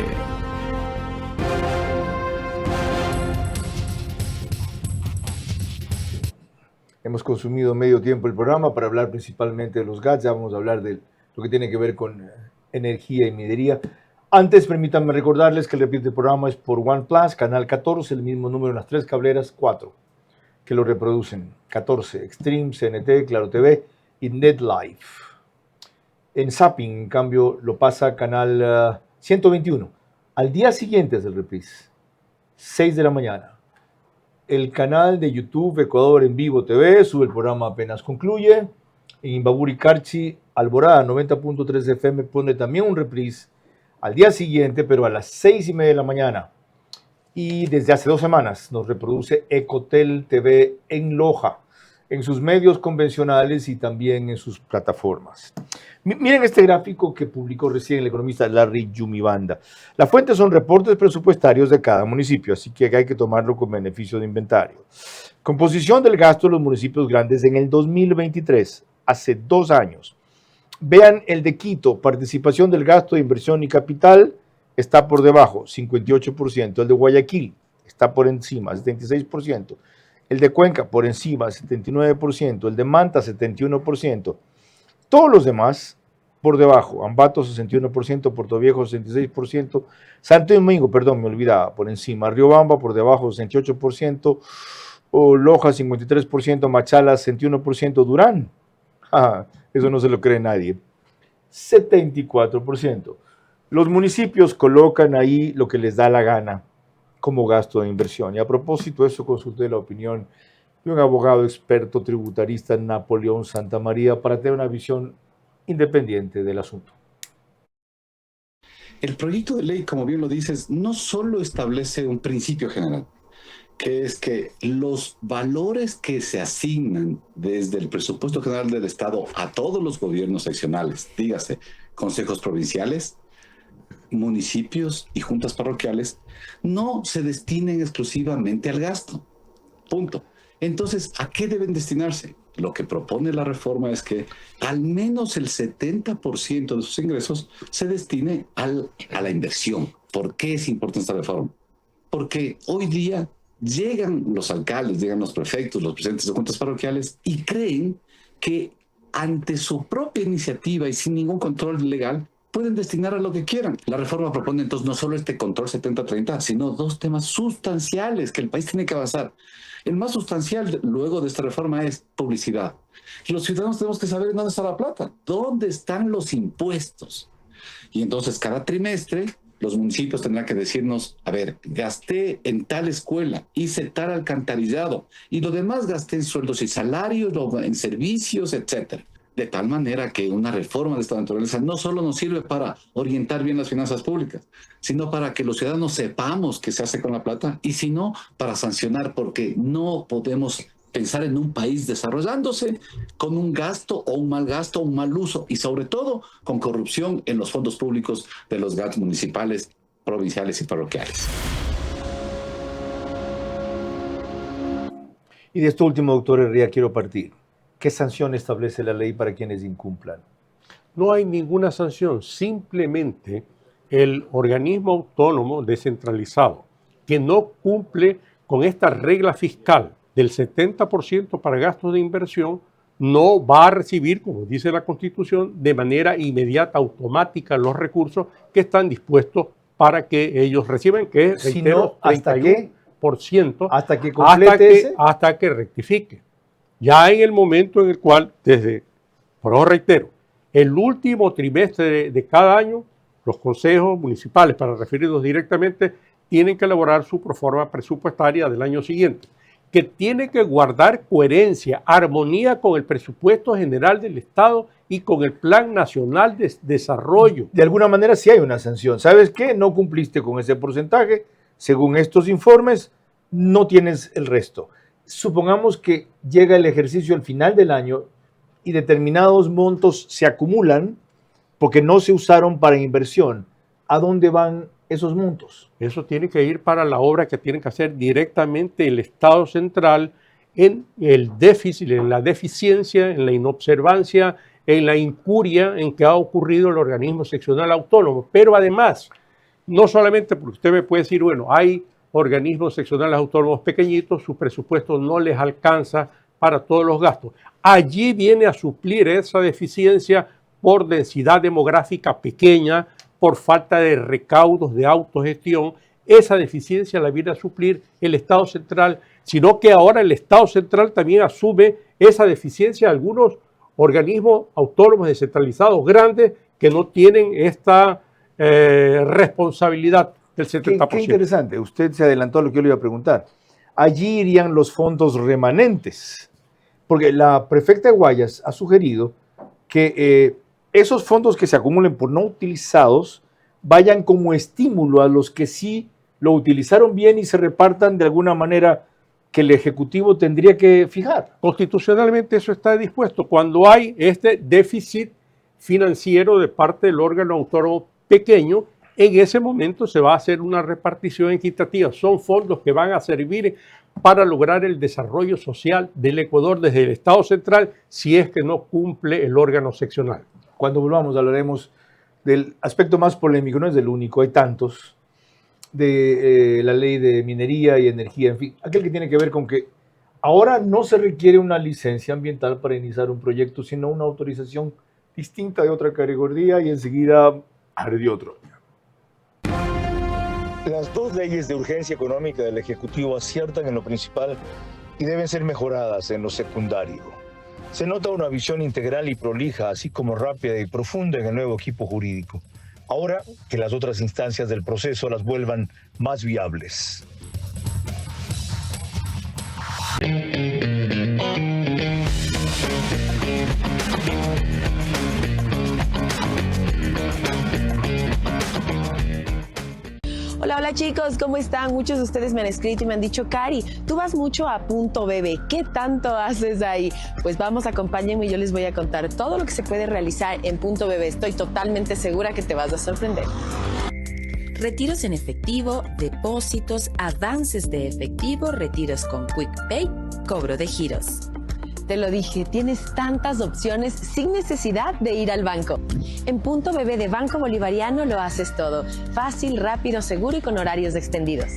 Hemos consumido medio tiempo el programa para hablar principalmente de los GATS. Ya vamos a hablar de lo que tiene que ver con energía y minería. Antes, permítanme recordarles que el repite del programa es por OnePlus, canal 14, el mismo número en las tres cableras, 4, que lo reproducen. 14, Extreme, CNT, Claro TV y NetLife. En Zapping, en cambio, lo pasa a canal 121. Al día siguiente es el reprise, 6 de la mañana. El canal de YouTube Ecuador en Vivo TV sube el programa apenas concluye. En Imbaburi Carchi, Alborada 90.3 FM pone también un reprise al día siguiente, pero a las 6:30 de la mañana. Y desde hace 2 semanas nos reproduce Ecotel TV en Loja, en sus medios convencionales y también en sus plataformas. Miren este gráfico que publicó recién el economista Larry Yumibanda. Las fuentes son reportes presupuestarios de cada municipio, así que hay que tomarlo con beneficio de inventario. Composición del gasto de los municipios grandes en el 2023, hace 2 años. Vean el de Quito, participación del gasto de inversión y capital está por debajo, 58%. El de Guayaquil está por encima, 76%. El de Cuenca por encima, 79%. El de Manta, 71%. Todos los demás por debajo. Ambato, 61%. Puerto Viejo, 66%. Santo Domingo, perdón, me olvidaba, por encima. Riobamba por debajo, 68%. Loja, 53%. Machala, 61%. Durán, eso no se lo cree nadie, 74%. Los municipios colocan ahí lo que les da la gana como gasto de inversión. Y a propósito de eso, consulté la opinión de un abogado experto tributarista, Napoleón Santamaría, para tener una visión independiente del asunto. El proyecto de ley, como bien lo dices, no solo establece un principio general, que es que los valores que se asignan desde el presupuesto general del Estado a todos los gobiernos seccionales, dígase, consejos provinciales, municipios y juntas parroquiales, no se destinen exclusivamente al gasto. Punto. Entonces, ¿a qué deben destinarse? Lo que propone la reforma es que al menos el 70% de sus ingresos se destine a la inversión. ¿Por qué es importante esta reforma? Porque hoy día llegan los alcaldes, llegan los prefectos, los presidentes de juntas parroquiales y creen que ante su propia iniciativa y sin ningún control legal pueden destinar a lo que quieran. La reforma propone entonces no solo este control 70-30, sino 2 temas sustanciales que el país tiene que avanzar. El más sustancial luego de esta reforma es publicidad. Los ciudadanos tenemos que saber dónde está la plata, dónde están los impuestos. Y entonces cada trimestre los municipios tendrán que decirnos, a ver, gasté en tal escuela, hice tal alcantarillado, y lo demás gasté en sueldos y salarios, en servicios, etcétera. De tal manera que una reforma de esta naturaleza no solo nos sirve para orientar bien las finanzas públicas, sino para que los ciudadanos sepamos qué se hace con la plata, y si no, para sancionar, porque no podemos pensar en un país desarrollándose con un gasto o un mal gasto, un mal uso, y sobre todo con corrupción en los fondos públicos de los GATS municipales, provinciales y parroquiales. Y de esto último, doctor Herrera, quiero partir. ¿Qué sanción establece la ley para quienes incumplan? No hay ninguna sanción, simplemente el organismo autónomo descentralizado que no cumple con esta regla fiscal del 70% para gastos de inversión no va a recibir, como dice la Constitución, de manera inmediata, automática, los recursos que están dispuestos para que ellos reciban, que es, reitero, 31%, hasta que complete hasta que rectifique. Ya en el momento en el cual, por eso reitero, el último trimestre de cada año, los consejos municipales, para referirnos directamente, tienen que elaborar su proforma presupuestaria del año siguiente, que tiene que guardar coherencia, armonía con el presupuesto general del Estado y con el Plan Nacional de Desarrollo. De alguna manera sí hay una sanción. ¿Sabes qué? No cumpliste con ese porcentaje. Según estos informes, no tienes el resto. Supongamos que llega el ejercicio al final del año y determinados montos se acumulan porque no se usaron para inversión. ¿A dónde van esos montos? Eso tiene que ir para la obra que tiene que hacer directamente el Estado central en el déficit, en la deficiencia, en la inobservancia, en la incuria en que ha ocurrido el organismo seccional autónomo. Pero además, no solamente porque usted me puede decir, bueno, hay organismos seccionales autónomos pequeñitos, su presupuesto no les alcanza para todos los gastos. Allí viene a suplir esa deficiencia por densidad demográfica pequeña, por falta de recaudos de autogestión. Esa deficiencia la viene a suplir el Estado central, sino que ahora el Estado central también asume esa deficiencia de algunos organismos autónomos descentralizados grandes que no tienen esta responsabilidad del 70%. Qué interesante, usted se adelantó a lo que yo le iba a preguntar. Allí irían los fondos remanentes, porque la prefecta de Guayas ha sugerido que esos fondos que se acumulen por no utilizados vayan como estímulo a los que sí lo utilizaron bien y se repartan de alguna manera que el Ejecutivo tendría que fijar. Constitucionalmente eso está dispuesto. Cuando hay este déficit financiero de parte del órgano autónomo pequeño, en ese momento se va a hacer una repartición equitativa. Son fondos que van a servir para lograr el desarrollo social del Ecuador desde el Estado central si es que no cumple el órgano seccional. Cuando volvamos hablaremos del aspecto más polémico, no es el único, hay tantos, de la ley de minería y energía, en fin, aquel que tiene que ver con que ahora no se requiere una licencia ambiental para iniciar un proyecto, sino una autorización distinta de otra categoría y enseguida ardió otro. Las dos leyes de urgencia económica del Ejecutivo aciertan en lo principal y deben ser mejoradas en lo secundario. Se nota una visión integral y prolija, así como rápida y profunda en el nuevo equipo jurídico. Ahora que las otras instancias del proceso las vuelvan más viables. Hola, hola chicos, ¿cómo están? Muchos de ustedes me han escrito y me han dicho, Cari, tú vas mucho a Punto BB, ¿qué tanto haces ahí? Pues vamos, acompáñenme y yo les voy a contar todo lo que se puede realizar en Punto BB. Estoy totalmente segura que te vas a sorprender. Retiros en efectivo, depósitos, avances de efectivo, retiros con QuickPay, cobro de giros. Te lo dije, tienes tantas opciones sin necesidad de ir al banco. En Punto BB de Banco Bolivariano lo haces todo. Fácil, rápido, seguro y con horarios extendidos.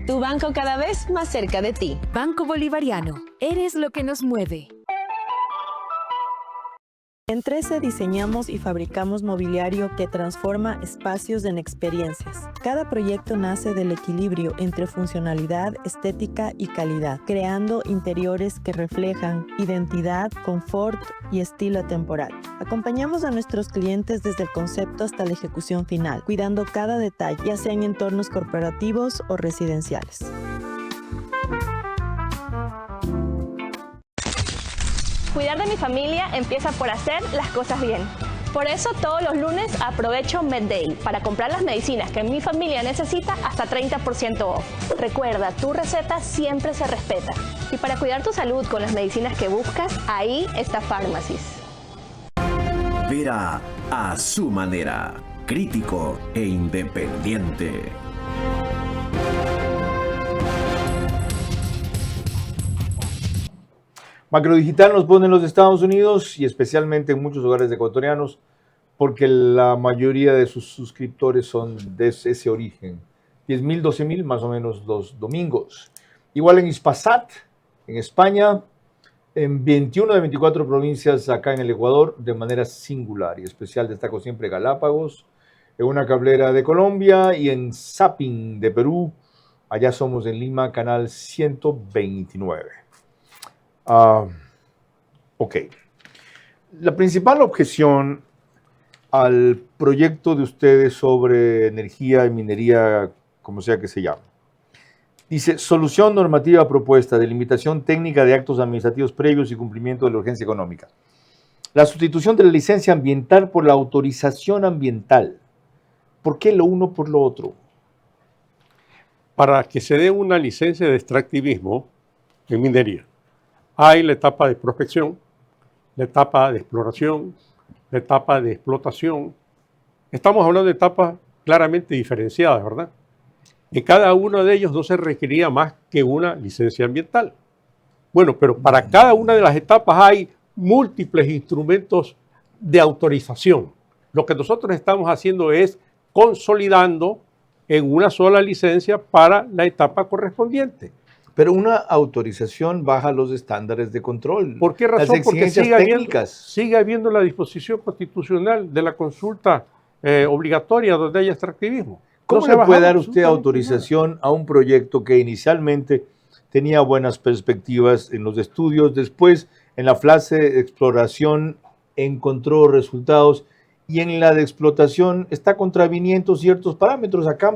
Tu banco cada vez más cerca de ti. Banco Bolivariano, eres lo que nos mueve. En 13 diseñamos y fabricamos mobiliario que transforma espacios en experiencias. Cada proyecto nace del equilibrio entre funcionalidad, estética y calidad, creando interiores que reflejan identidad, confort y estilo atemporal. Acompañamos a nuestros clientes desde el concepto hasta la ejecución final, cuidando cada detalle, ya sea en entornos corporativos o residenciales. Cuidar de mi familia empieza por hacer las cosas bien. Por eso todos los lunes aprovecho MedDay para comprar las medicinas que mi familia necesita hasta 30% off. Recuerda, tu receta siempre se respeta. Y para cuidar tu salud con las medicinas que buscas, ahí está Pharmacies. Vera a su manera, crítico e independiente. Macrodigital nos pone en los Estados Unidos y especialmente en muchos hogares ecuatorianos porque la mayoría de sus suscriptores son de ese origen. 10.000, 12.000 más o menos los domingos. Igual en Hispasat, en España, en 21 de 24 provincias acá en el Ecuador de manera singular y especial. Destaco siempre Galápagos, en una cablera de Colombia y en Zapping de Perú. Allá somos en Lima, canal 129. Ok. La principal objeción al proyecto de ustedes sobre energía y minería, como sea que se llame, dice, solución normativa propuesta, delimitación técnica de actos administrativos previos y cumplimiento de la urgencia económica. La sustitución de la licencia ambiental por la autorización ambiental. ¿Por qué lo uno por lo otro? Para que se dé una licencia de extractivismo en minería, hay la etapa de prospección, la etapa de exploración, la etapa de explotación. Estamos hablando de etapas claramente diferenciadas, ¿verdad? En cada uno de ellos no se requería más que una licencia ambiental. Bueno, pero para cada una de las etapas hay múltiples instrumentos de autorización. Lo que nosotros estamos haciendo es consolidando en una sola licencia para la etapa correspondiente. Pero una autorización baja los estándares de control. ¿Por qué razón? Las exigencias técnicas. Sigue habiendo la disposición constitucional de la consulta obligatoria donde hay extractivismo. ¿Cómo le puede dar usted autorización a un proyecto que inicialmente tenía buenas perspectivas en los estudios, después En la fase de exploración encontró resultados y en la de explotación está contraviniendo ciertos parámetros. Acá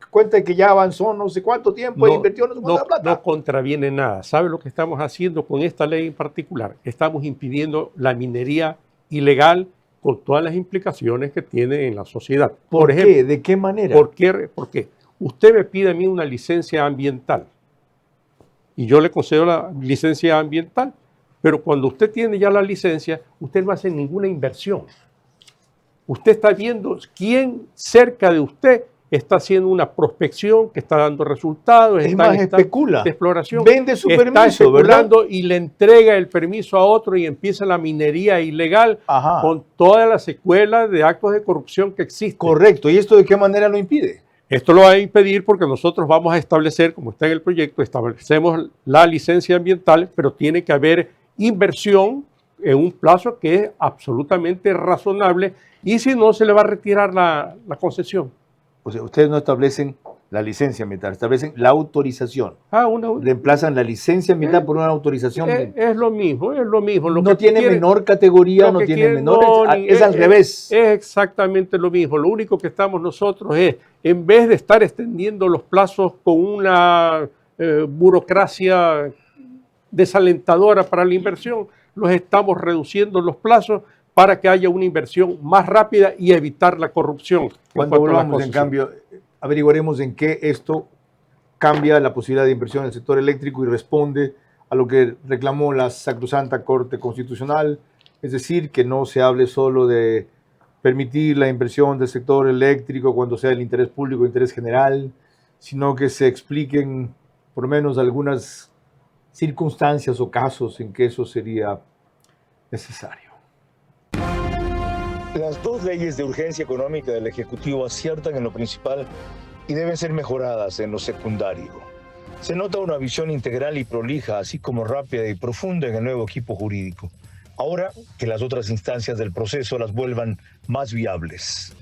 cuenta que ya avanzó no sé cuánto tiempo, invirtió no sé cuánta plata. No contraviene nada. ¿Sabe lo que estamos haciendo con esta ley en particular? Estamos impidiendo la minería ilegal con todas las implicaciones que tiene en la sociedad. ¿Por ejemplo, qué? ¿De qué manera? ¿Por qué? Usted me pide a mí una licencia ambiental y yo le concedo la licencia ambiental, pero cuando usted tiene ya la licencia, usted no hace ninguna inversión. Usted está viendo quién cerca de usted está haciendo una prospección que está dando resultados. Es más, especula. De exploración. Vende su está permiso, ¿verdad? Y le entrega el permiso a otro y empieza la minería ilegal. Ajá. Con todas las secuelas de actos de corrupción que existen. Correcto. ¿Y esto de qué manera lo impide? Esto lo va a impedir porque nosotros vamos a establecer, como está en el proyecto, establecemos la licencia ambiental, pero tiene que haber inversión en un plazo que es absolutamente razonable y si no se le va a retirar la concesión. O sea, ustedes no establecen la licencia ambiental, establecen la autorización. Reemplazan la licencia ambiental por una autorización. Es lo mismo, es lo mismo. No tiene menor categoría, no tiene menor... es al revés. Es exactamente lo mismo. Lo único que estamos nosotros es, en vez de estar extendiendo los plazos con una burocracia desalentadora para la inversión, los estamos reduciendo los plazos para que haya una inversión más rápida y evitar la corrupción. Cuando volvamos, en cambio, averiguaremos en qué esto cambia la posibilidad de inversión en el sector eléctrico y responde a lo que reclamó la Sacrosanta Corte Constitucional, es decir, que no se hable solo de permitir la inversión del sector eléctrico cuando sea el interés público, interés general, sino que se expliquen por lo menos algunas circunstancias o casos en que eso sería necesario. Las dos leyes de urgencia económica del Ejecutivo aciertan en lo principal y deben ser mejoradas en lo secundario. Se nota una visión integral y prolija, así como rápida y profunda en el nuevo equipo jurídico. Ahora que las otras instancias del proceso las vuelvan más viables.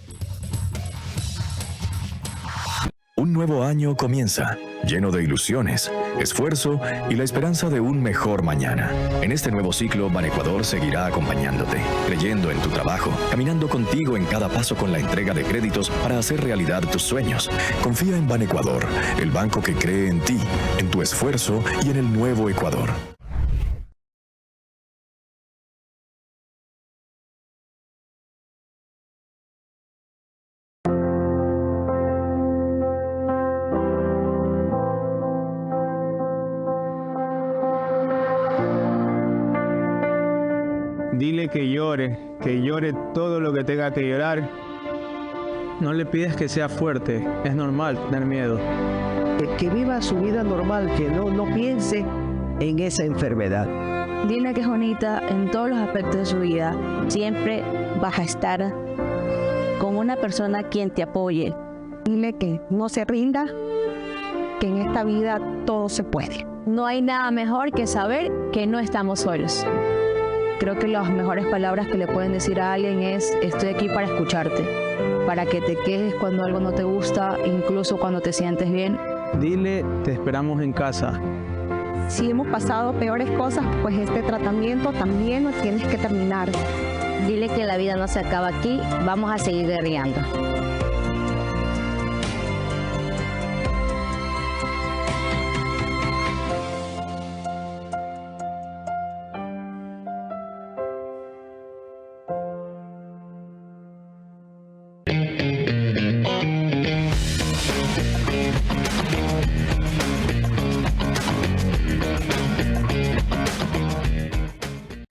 Un nuevo año comienza, lleno de ilusiones, esfuerzo y la esperanza de un mejor mañana. En este nuevo ciclo, Banecuador seguirá acompañándote, creyendo en tu trabajo, caminando contigo en cada paso con la entrega de créditos para hacer realidad tus sueños. Confía en Banecuador, el banco que cree en ti, en tu esfuerzo y en el nuevo Ecuador. Dile que llore todo lo que tenga que llorar. No le pides que sea fuerte, es normal tener miedo. Que viva su vida normal, que no piense en esa enfermedad. Dile que es bonita en todos los aspectos de su vida. Siempre vas a estar con una persona quien te apoye. Dile que no se rinda, que en esta vida todo se puede. No hay nada mejor que saber que no estamos solos. Creo que las mejores palabras que le pueden decir a alguien es: estoy aquí para escucharte, para que te quejes cuando algo no te gusta, incluso cuando te sientes bien. Dile, te esperamos en casa. Si hemos pasado peores cosas, pues este tratamiento también lo tienes que terminar. Dile que la vida no se acaba aquí, vamos a seguir guerreando.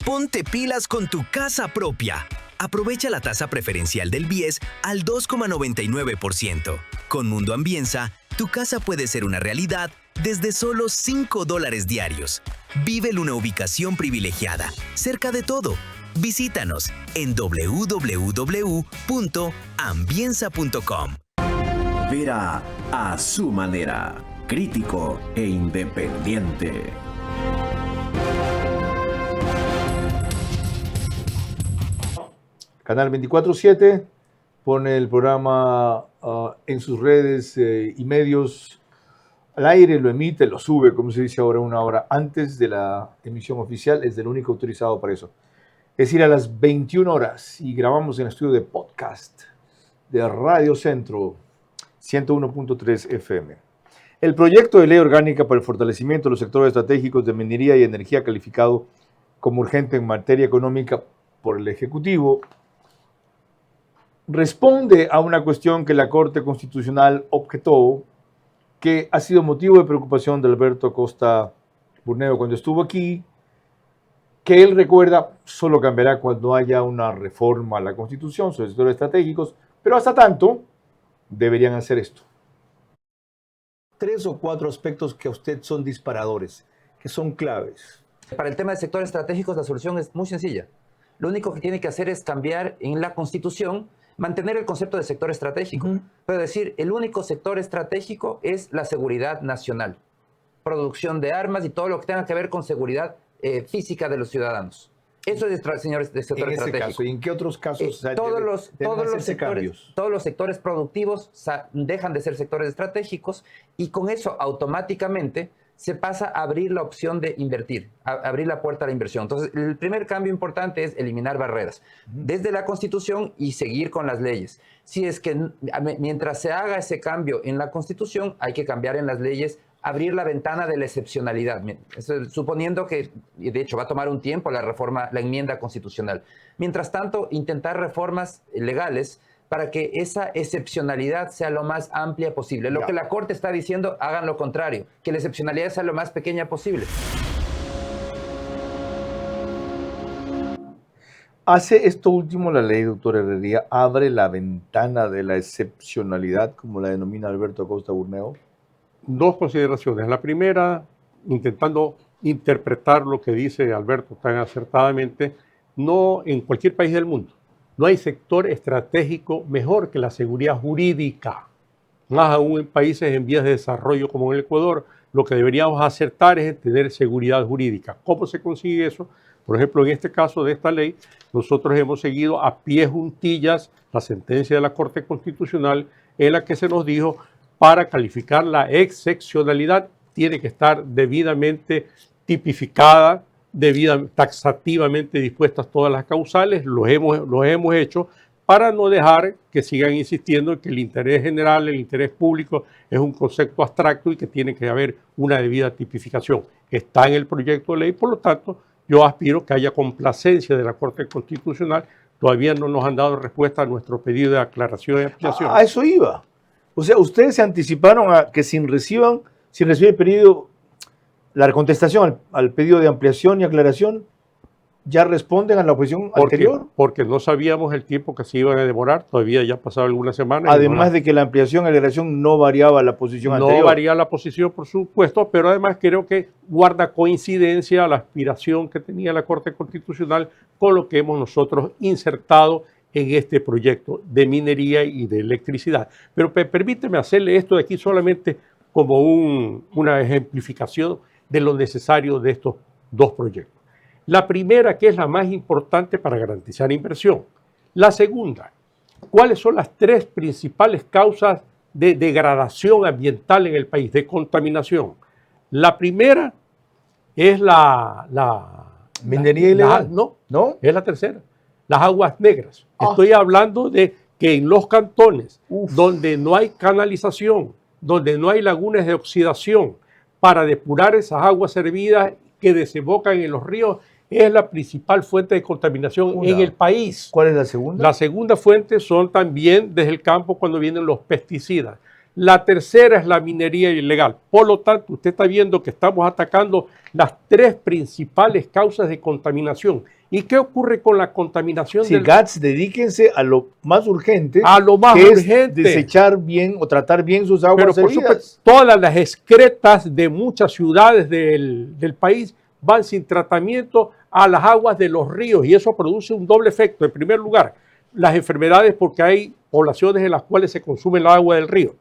Ponte pilas con tu casa propia. Aprovecha la tasa preferencial del BIES al 2,99%. Con Mundo Ambienza, tu casa puede ser una realidad desde solo $5 diarios. Vive en una ubicación privilegiada, cerca de todo. Visítanos en www.ambienza.com. Vera a su manera, crítico e independiente. Canal 24/7 pone el programa en sus redes y medios al aire, lo emite, lo sube, como se dice ahora, una hora antes de la emisión oficial, es el único autorizado para eso. Es decir, a las 21 horas y grabamos en el estudio de podcast de Radio Centro 101.3 FM. El proyecto de ley orgánica para el fortalecimiento de los sectores estratégicos de minería y energía calificado como urgente en materia económica por el Ejecutivo responde a una cuestión que la Corte Constitucional objetó, que ha sido motivo de preocupación de Alberto Acosta Burneo cuando estuvo aquí, que él recuerda solo cambiará cuando haya una reforma a la Constitución sobre sectores estratégicos, pero hasta tanto deberían hacer esto. 3 o 4 aspectos que a usted son disparadores, que son claves. Para el tema de sectores estratégicos la solución es muy sencilla. Lo único que tiene que hacer es cambiar en la Constitución, mantener el concepto de sector estratégico, pero decir el único sector estratégico es la seguridad nacional, producción de armas y todo lo que tenga que ver con seguridad física de los ciudadanos. Eso es, señores, de sector estratégico. Caso, ¿y en qué otros casos? Todos los sectores productivos dejan de ser sectores estratégicos y con eso automáticamente se pasa a abrir la opción de invertir, a abrir la puerta a la inversión. Entonces, el primer cambio importante es eliminar barreras desde la Constitución y seguir con las leyes. Si es que mientras se haga ese cambio en la Constitución, hay que cambiar en las leyes, abrir la ventana de la excepcionalidad, suponiendo que, de hecho, va a tomar un tiempo la enmienda constitucional. Mientras tanto, intentar reformas legales para que esa excepcionalidad sea lo más amplia posible. Lo que la Corte está diciendo, hagan lo contrario, que la excepcionalidad sea lo más pequeña posible. ¿Hace esto último la ley, doctor Herrería, abre la ventana de la excepcionalidad, como la denomina Alberto Acosta Burneo? 2 consideraciones. La primera, intentando interpretar lo que dice Alberto tan acertadamente, no en cualquier país del mundo. No hay sector estratégico mejor que la seguridad jurídica. Más aún en países en vías de desarrollo como en el Ecuador, lo que deberíamos acertar es tener seguridad jurídica. ¿Cómo se consigue eso? Por ejemplo, en este caso de esta ley, nosotros hemos seguido a pie juntillas la sentencia de la Corte Constitucional en la que se nos dijo para calificar la excepcionalidad tiene que estar debidamente tipificada, taxativamente dispuestas todas las causales, los hemos hecho para no dejar que sigan insistiendo en que el interés general, el interés público es un concepto abstracto y que tiene que haber una debida tipificación. Está en el proyecto de ley, por lo tanto, yo aspiro que haya complacencia de la Corte Constitucional. Todavía no nos han dado respuesta a nuestro pedido de aclaración y ampliación. A eso iba. O sea, ustedes se anticiparon a que sin recibir el pedido, la contestación al pedido de ampliación y aclaración, ya responden a la oposición anterior. Porque no sabíamos el tiempo que se iban a demorar, todavía ya pasado algunas semanas. Además de que la ampliación y aclaración no variaba la posición anterior. No varía la posición, por supuesto, pero además creo que guarda coincidencia a la aspiración que tenía la Corte Constitucional con lo que hemos nosotros insertado en este proyecto de minería y de electricidad. Pero permíteme hacerle esto de aquí solamente como una ejemplificación de lo necesario de estos 2 proyectos. La primera, que es la más importante para garantizar inversión. La segunda, ¿cuáles son las 3 principales causas de degradación ambiental en el país, de contaminación? La primera es la minería ilegal. No, es la tercera. Las aguas negras. Estoy hablando de que en los cantones donde no hay canalización, donde no hay lagunas de oxidación para depurar esas aguas servidas que desembocan en los ríos, es la principal fuente de contaminación en el país. ¿Cuál es la segunda? La segunda fuente son también desde el campo cuando vienen los pesticidas. La tercera es la minería ilegal. Por lo tanto, usted está viendo que estamos atacando las 3 principales causas de contaminación. ¿Y qué ocurre con la contaminación? GATS, dedíquense a lo más urgente. A lo más urgente. Es desechar bien o tratar bien sus aguas servidas. Por supuesto, todas las excretas de muchas ciudades del país van sin tratamiento a las aguas de los ríos y eso produce un doble efecto. En primer lugar, las enfermedades porque hay poblaciones en las cuales se consume el agua del río.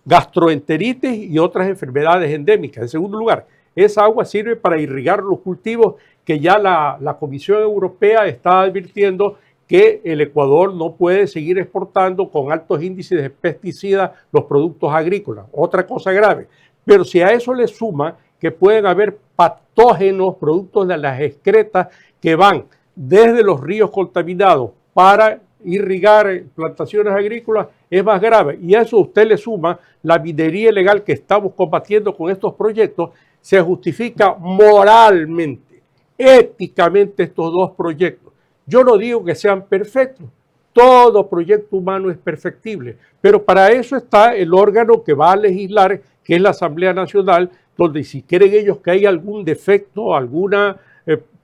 Gastroenteritis y otras enfermedades endémicas. En segundo lugar, esa agua sirve para irrigar los cultivos que ya la Comisión Europea está advirtiendo que el Ecuador no puede seguir exportando con altos índices de pesticidas los productos agrícolas. Otra cosa grave, Pero si a eso le suma que pueden haber patógenos, productos de las excretas que van desde los ríos contaminados para irrigar plantaciones agrícolas, es más grave. Y a eso usted le suma la minería ilegal que estamos combatiendo con estos proyectos, se justifica moralmente, éticamente estos dos proyectos. Yo no digo que sean perfectos, todo proyecto humano es perfectible, pero para eso está el órgano que va a legislar, que es la Asamblea Nacional, donde si creen ellos que hay algún defecto, algún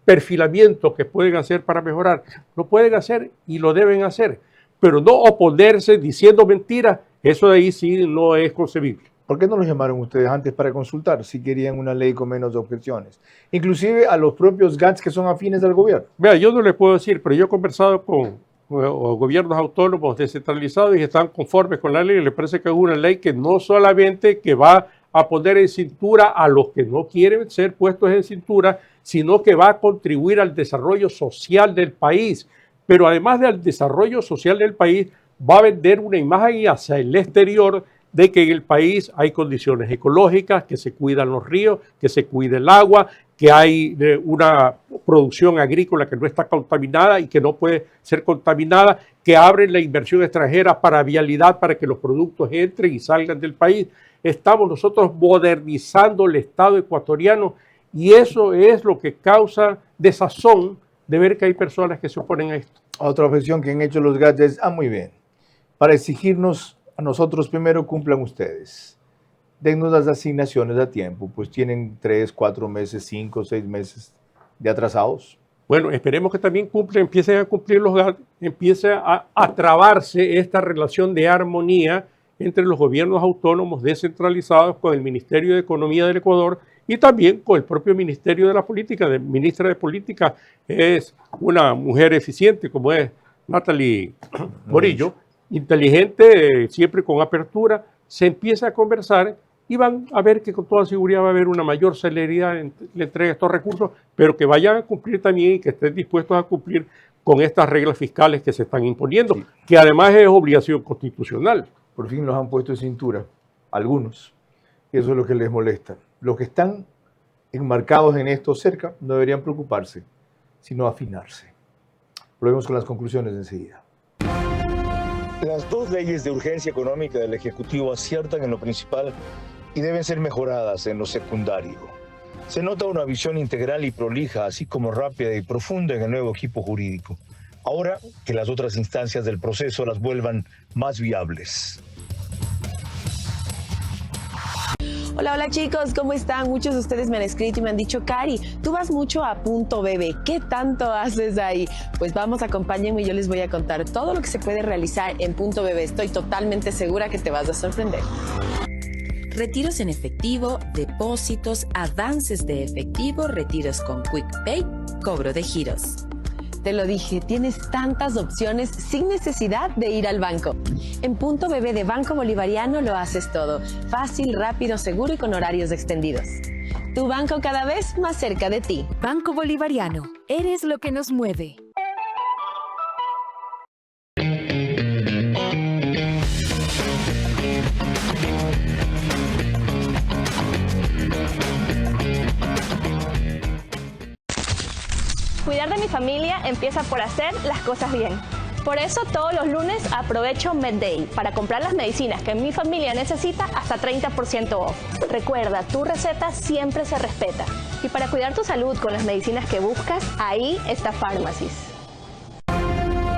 perfilamiento que pueden hacer para mejorar, lo pueden hacer y lo deben hacer, pero no oponerse diciendo mentiras, eso de ahí sí no es concebible. ¿Por qué no los llamaron ustedes antes para consultar si querían una ley con menos objeciones? Inclusive a los propios GATS que son afines al gobierno. Vea, yo no le puedo decir, pero yo he conversado con gobiernos autónomos descentralizados y están conformes con la ley. Les parece que es una ley que no solamente que va a poner en cintura a los que no quieren ser puestos en cintura, sino que va a contribuir al desarrollo social del país. Pero además del desarrollo social del país, va a vender una imagen hacia el exterior de que en el país hay condiciones ecológicas, que se cuidan los ríos, que se cuida el agua, que hay una producción agrícola que no está contaminada y que no puede ser contaminada, que abren la inversión extranjera para vialidad, para que los productos entren y salgan del país. Estamos nosotros modernizando el Estado ecuatoriano y eso es lo que causa desazón de ver que hay personas que se oponen a esto. Otra objeción que han hecho los GATS es, muy bien, para exigirnos a nosotros primero cumplan ustedes. Dennos las asignaciones a tiempo, pues tienen 3, 4 meses, 5, 6 meses de atrasados. Bueno, esperemos que también empiecen a cumplir los GATS, empiece a trabarse esta relación de armonía entre los gobiernos autónomos descentralizados con el Ministerio de Economía del Ecuador y también con el propio Ministerio de la Política. La ministra de Política es una mujer eficiente como es Natalie Morillo, inteligente, siempre con apertura, se empieza a conversar y van a ver que con toda seguridad va a haber una mayor celeridad en la entrega de estos recursos, pero que vayan a cumplir también y que estén dispuestos a cumplir con estas reglas fiscales que se están imponiendo, que además es obligación constitucional. Por fin los han puesto en cintura, algunos, y eso es lo que les molesta. Los que están enmarcados en esto cerca no deberían preocuparse, sino afinarse. Volvemos con las conclusiones enseguida. Las dos leyes de urgencia económica del Ejecutivo aciertan en lo principal y deben ser mejoradas en lo secundario. Se nota una visión integral y prolija, así como rápida y profunda en el nuevo equipo jurídico. Ahora que las otras instancias del proceso las vuelvan más viables. Hola chicos, ¿cómo están? Muchos de ustedes me han escrito y me han dicho, Cari, tú vas mucho a Punto BB, ¿qué tanto haces ahí? Pues vamos, acompáñenme y yo les voy a contar todo lo que se puede realizar en Punto BB. Estoy totalmente segura que te vas a sorprender. Retiros en efectivo, depósitos, avances de efectivo, retiros con Quick Pay, cobro de giros. Te lo dije, tienes tantas opciones sin necesidad de ir al banco. En Punto BB de Banco Bolivariano lo haces todo. Fácil, rápido, seguro y con horarios extendidos. Tu banco cada vez más cerca de ti. Banco Bolivariano, eres lo que nos mueve. Cuidar de mi familia empieza por hacer las cosas bien. Por eso todos los lunes aprovecho MedDay para comprar las medicinas que mi familia necesita hasta 30% off. Recuerda, tu receta siempre se respeta. Y para cuidar tu salud con las medicinas que buscas, ahí está Pharmacies.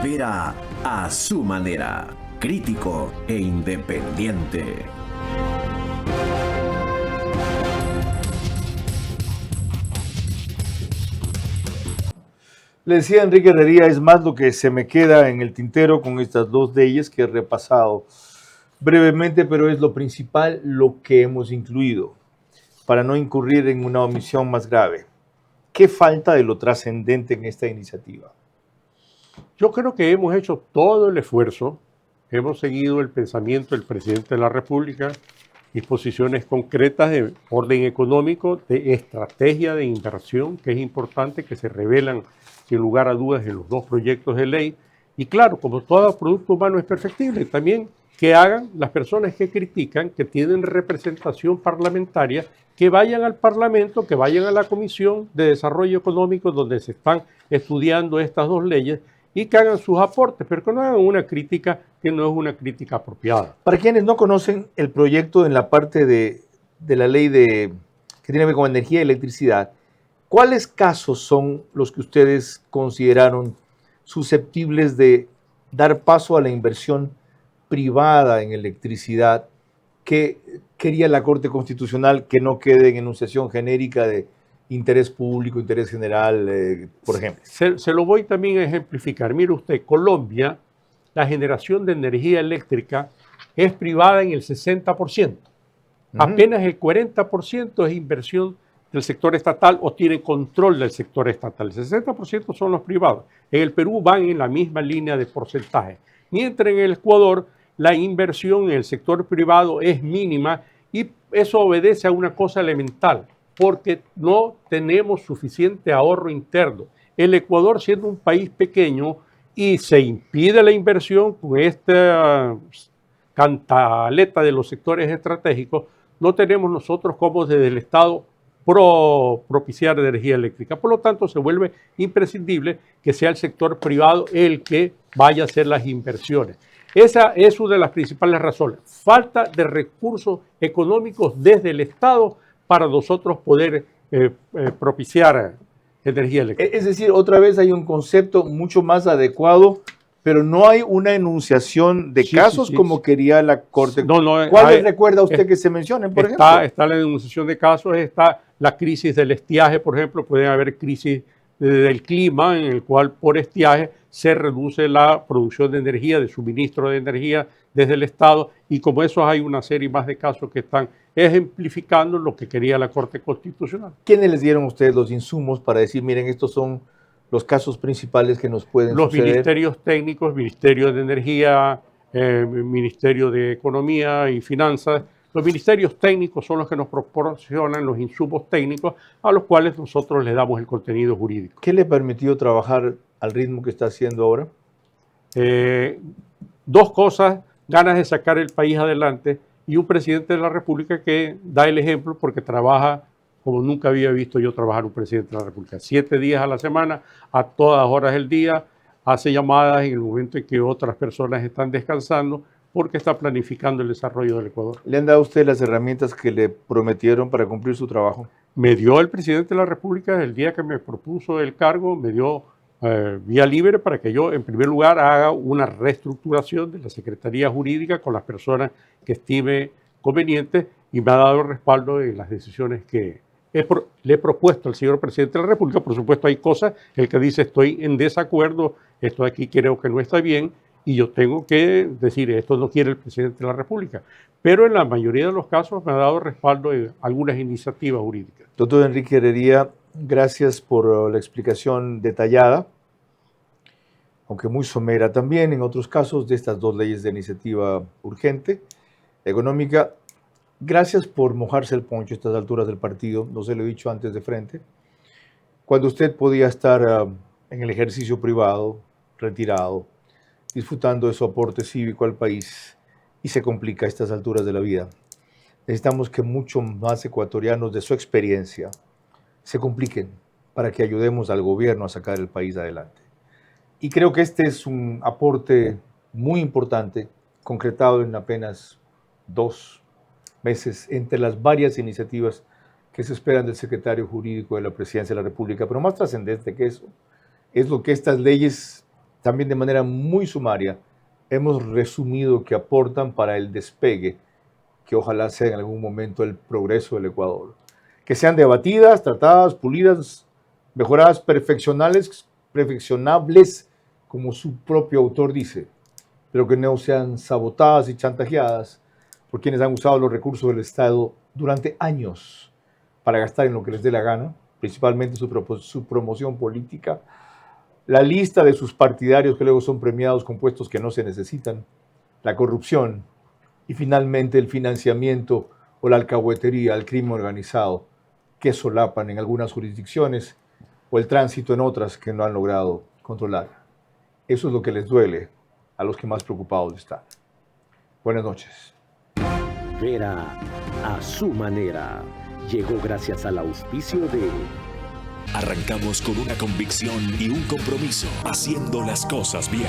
Vera a su manera, crítico e independiente. Le decía Enrique Herrería, es más lo que se me queda en el tintero con estas dos leyes que he repasado brevemente, pero es lo principal lo que hemos incluido para no incurrir en una omisión más grave. ¿Qué falta de lo trascendente en esta iniciativa? Yo creo que hemos hecho todo el esfuerzo, hemos seguido el pensamiento del presidente de la República, disposiciones concretas de orden económico, de estrategia de inversión, que es importante, que se revelan sin lugar a dudas en los dos proyectos de ley. Y claro, como todo producto humano es perfectible, también que hagan las personas que critican, que tienen representación parlamentaria, que vayan al Parlamento, que vayan a la Comisión de Desarrollo Económico donde se están estudiando estas dos leyes y que hagan sus aportes, pero que no hagan una crítica que no es una crítica apropiada. Para quienes no conocen el proyecto en la parte de la ley que tiene que ver con energía y electricidad, ¿cuáles casos son los que ustedes consideraron susceptibles de dar paso a la inversión privada en electricidad que quería la Corte Constitucional que no quede en enunciación genérica de interés público, interés general, por ejemplo? Se lo voy también a ejemplificar. Mire usted, Colombia, la generación de energía eléctrica es privada en el 60%. Apenas el 40% es inversión del sector estatal o tiene control del sector estatal. El 60% son los privados. En el Perú van en la misma línea de porcentaje. Mientras en el Ecuador la inversión en el sector privado es mínima y eso obedece a una cosa elemental, porque no tenemos suficiente ahorro interno. El Ecuador, siendo un país pequeño y se impide la inversión con esta cantaleta de los sectores estratégicos, no tenemos nosotros como desde el Estado propiciar energía eléctrica. Por lo tanto, se vuelve imprescindible que sea el sector privado el que vaya a hacer las inversiones. Esa es una de las principales razones. Falta de recursos económicos desde el Estado para nosotros poder propiciar energía eléctrica. Es decir, otra vez hay un concepto mucho más adecuado, pero no hay una enunciación de casos como quería la Corte. ¿Cuáles recuerda usted que se mencionen, por ejemplo? Está la enunciación de casos, está la crisis del estiaje, por ejemplo, pueden haber crisis del clima en el cual por estiaje se reduce la producción de energía, de suministro de energía desde el Estado, y como eso hay una serie más de casos que están ejemplificando lo que quería la Corte Constitucional. ¿Quiénes les dieron a ustedes los insumos para decir, miren, estos son los casos principales que nos pueden suceder? Los ministerios técnicos, Ministerio de Energía, Ministerio de Economía y Finanzas. Los ministerios técnicos son los que nos proporcionan los insumos técnicos a los cuales nosotros les damos el contenido jurídico. ¿Qué le permitió trabajar al ritmo que está haciendo ahora? Dos cosas: ganas de sacar el país adelante y un presidente de la República que da el ejemplo porque trabaja como nunca había visto yo trabajar un presidente de la República. 7 días a la semana, a todas horas del día, hace llamadas en el momento en que otras personas están descansando, porque está planificando el desarrollo del Ecuador. ¿Le han dado a usted las herramientas que le prometieron para cumplir su trabajo? Me dio el presidente de la República el día que me propuso el cargo, me dio vía libre para que yo, en primer lugar, haga una reestructuración de la Secretaría Jurídica con las personas que estime convenientes, y me ha dado respaldo en las decisiones que le he propuesto al señor presidente de la República. Por supuesto, hay cosas, el que dice estoy en desacuerdo, esto aquí creo que no está bien, y yo tengo que decir, esto no quiere el presidente de la República. Pero en la mayoría de los casos me ha dado respaldo en algunas iniciativas jurídicas. Doctor Enrique Heredia, gracias por la explicación detallada, aunque muy somera también en otros casos, de estas dos leyes de iniciativa urgente, económica. Gracias por mojarse el poncho a estas alturas del partido, no se lo he dicho antes de frente, cuando usted podía estar en el ejercicio privado, retirado, disfrutando de su aporte cívico al país, y se complica a estas alturas de la vida. Necesitamos que muchos más ecuatorianos de su experiencia se compliquen para que ayudemos al gobierno a sacar el país adelante. Y creo que este es un aporte muy importante, concretado en apenas 2 meses, entre las varias iniciativas que se esperan del secretario jurídico de la Presidencia de la República. Pero más trascendente que eso, es lo que estas leyes, también de manera muy sumaria, hemos resumido que aportan para el despegue, que ojalá sea en algún momento el progreso del Ecuador. Que sean debatidas, tratadas, pulidas, mejoradas, perfeccionables, como su propio autor dice, pero que no sean sabotadas y chantajeadas por quienes han usado los recursos del Estado durante años para gastar en lo que les dé la gana, principalmente su promoción política, la lista de sus partidarios que luego son premiados con puestos que no se necesitan, la corrupción y finalmente el financiamiento o la alcahuetería al crimen organizado que solapan en algunas jurisdicciones o el tránsito en otras que no han logrado controlar. Eso es lo que les duele a los que más preocupados están. Buenas noches. Vera a su manera. Llegó gracias al auspicio de... Arrancamos con una convicción y un compromiso, haciendo las cosas bien.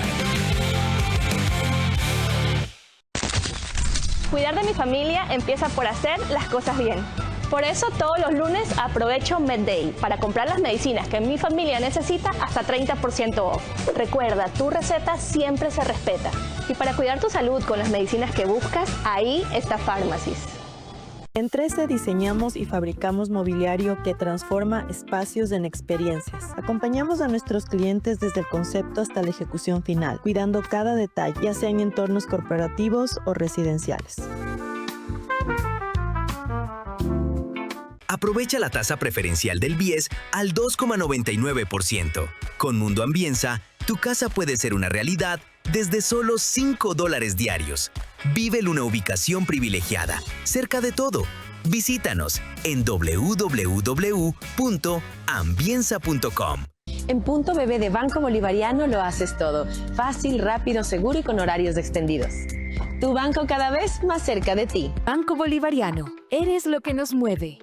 Cuidar de mi familia empieza por hacer las cosas bien. Por eso todos los lunes aprovecho MedDay para comprar las medicinas que mi familia necesita hasta 30% off. Recuerda, tu receta siempre se respeta. Y para cuidar tu salud con las medicinas que buscas, ahí está Pharmacies. En 13 diseñamos y fabricamos mobiliario que transforma espacios en experiencias. Acompañamos a nuestros clientes desde el concepto hasta la ejecución final, cuidando cada detalle, ya sea en entornos corporativos o residenciales. Aprovecha la tasa preferencial del BIES al 2,99%. Con Mundo Ambienza, tu casa puede ser una realidad desde solo $5 diarios. Vive en una ubicación privilegiada, cerca de todo. Visítanos en www.ambienza.com. En Punto BB de Banco Bolivariano lo haces todo. Fácil, rápido, seguro y con horarios extendidos. Tu banco cada vez más cerca de ti. Banco Bolivariano. Eres lo que nos mueve.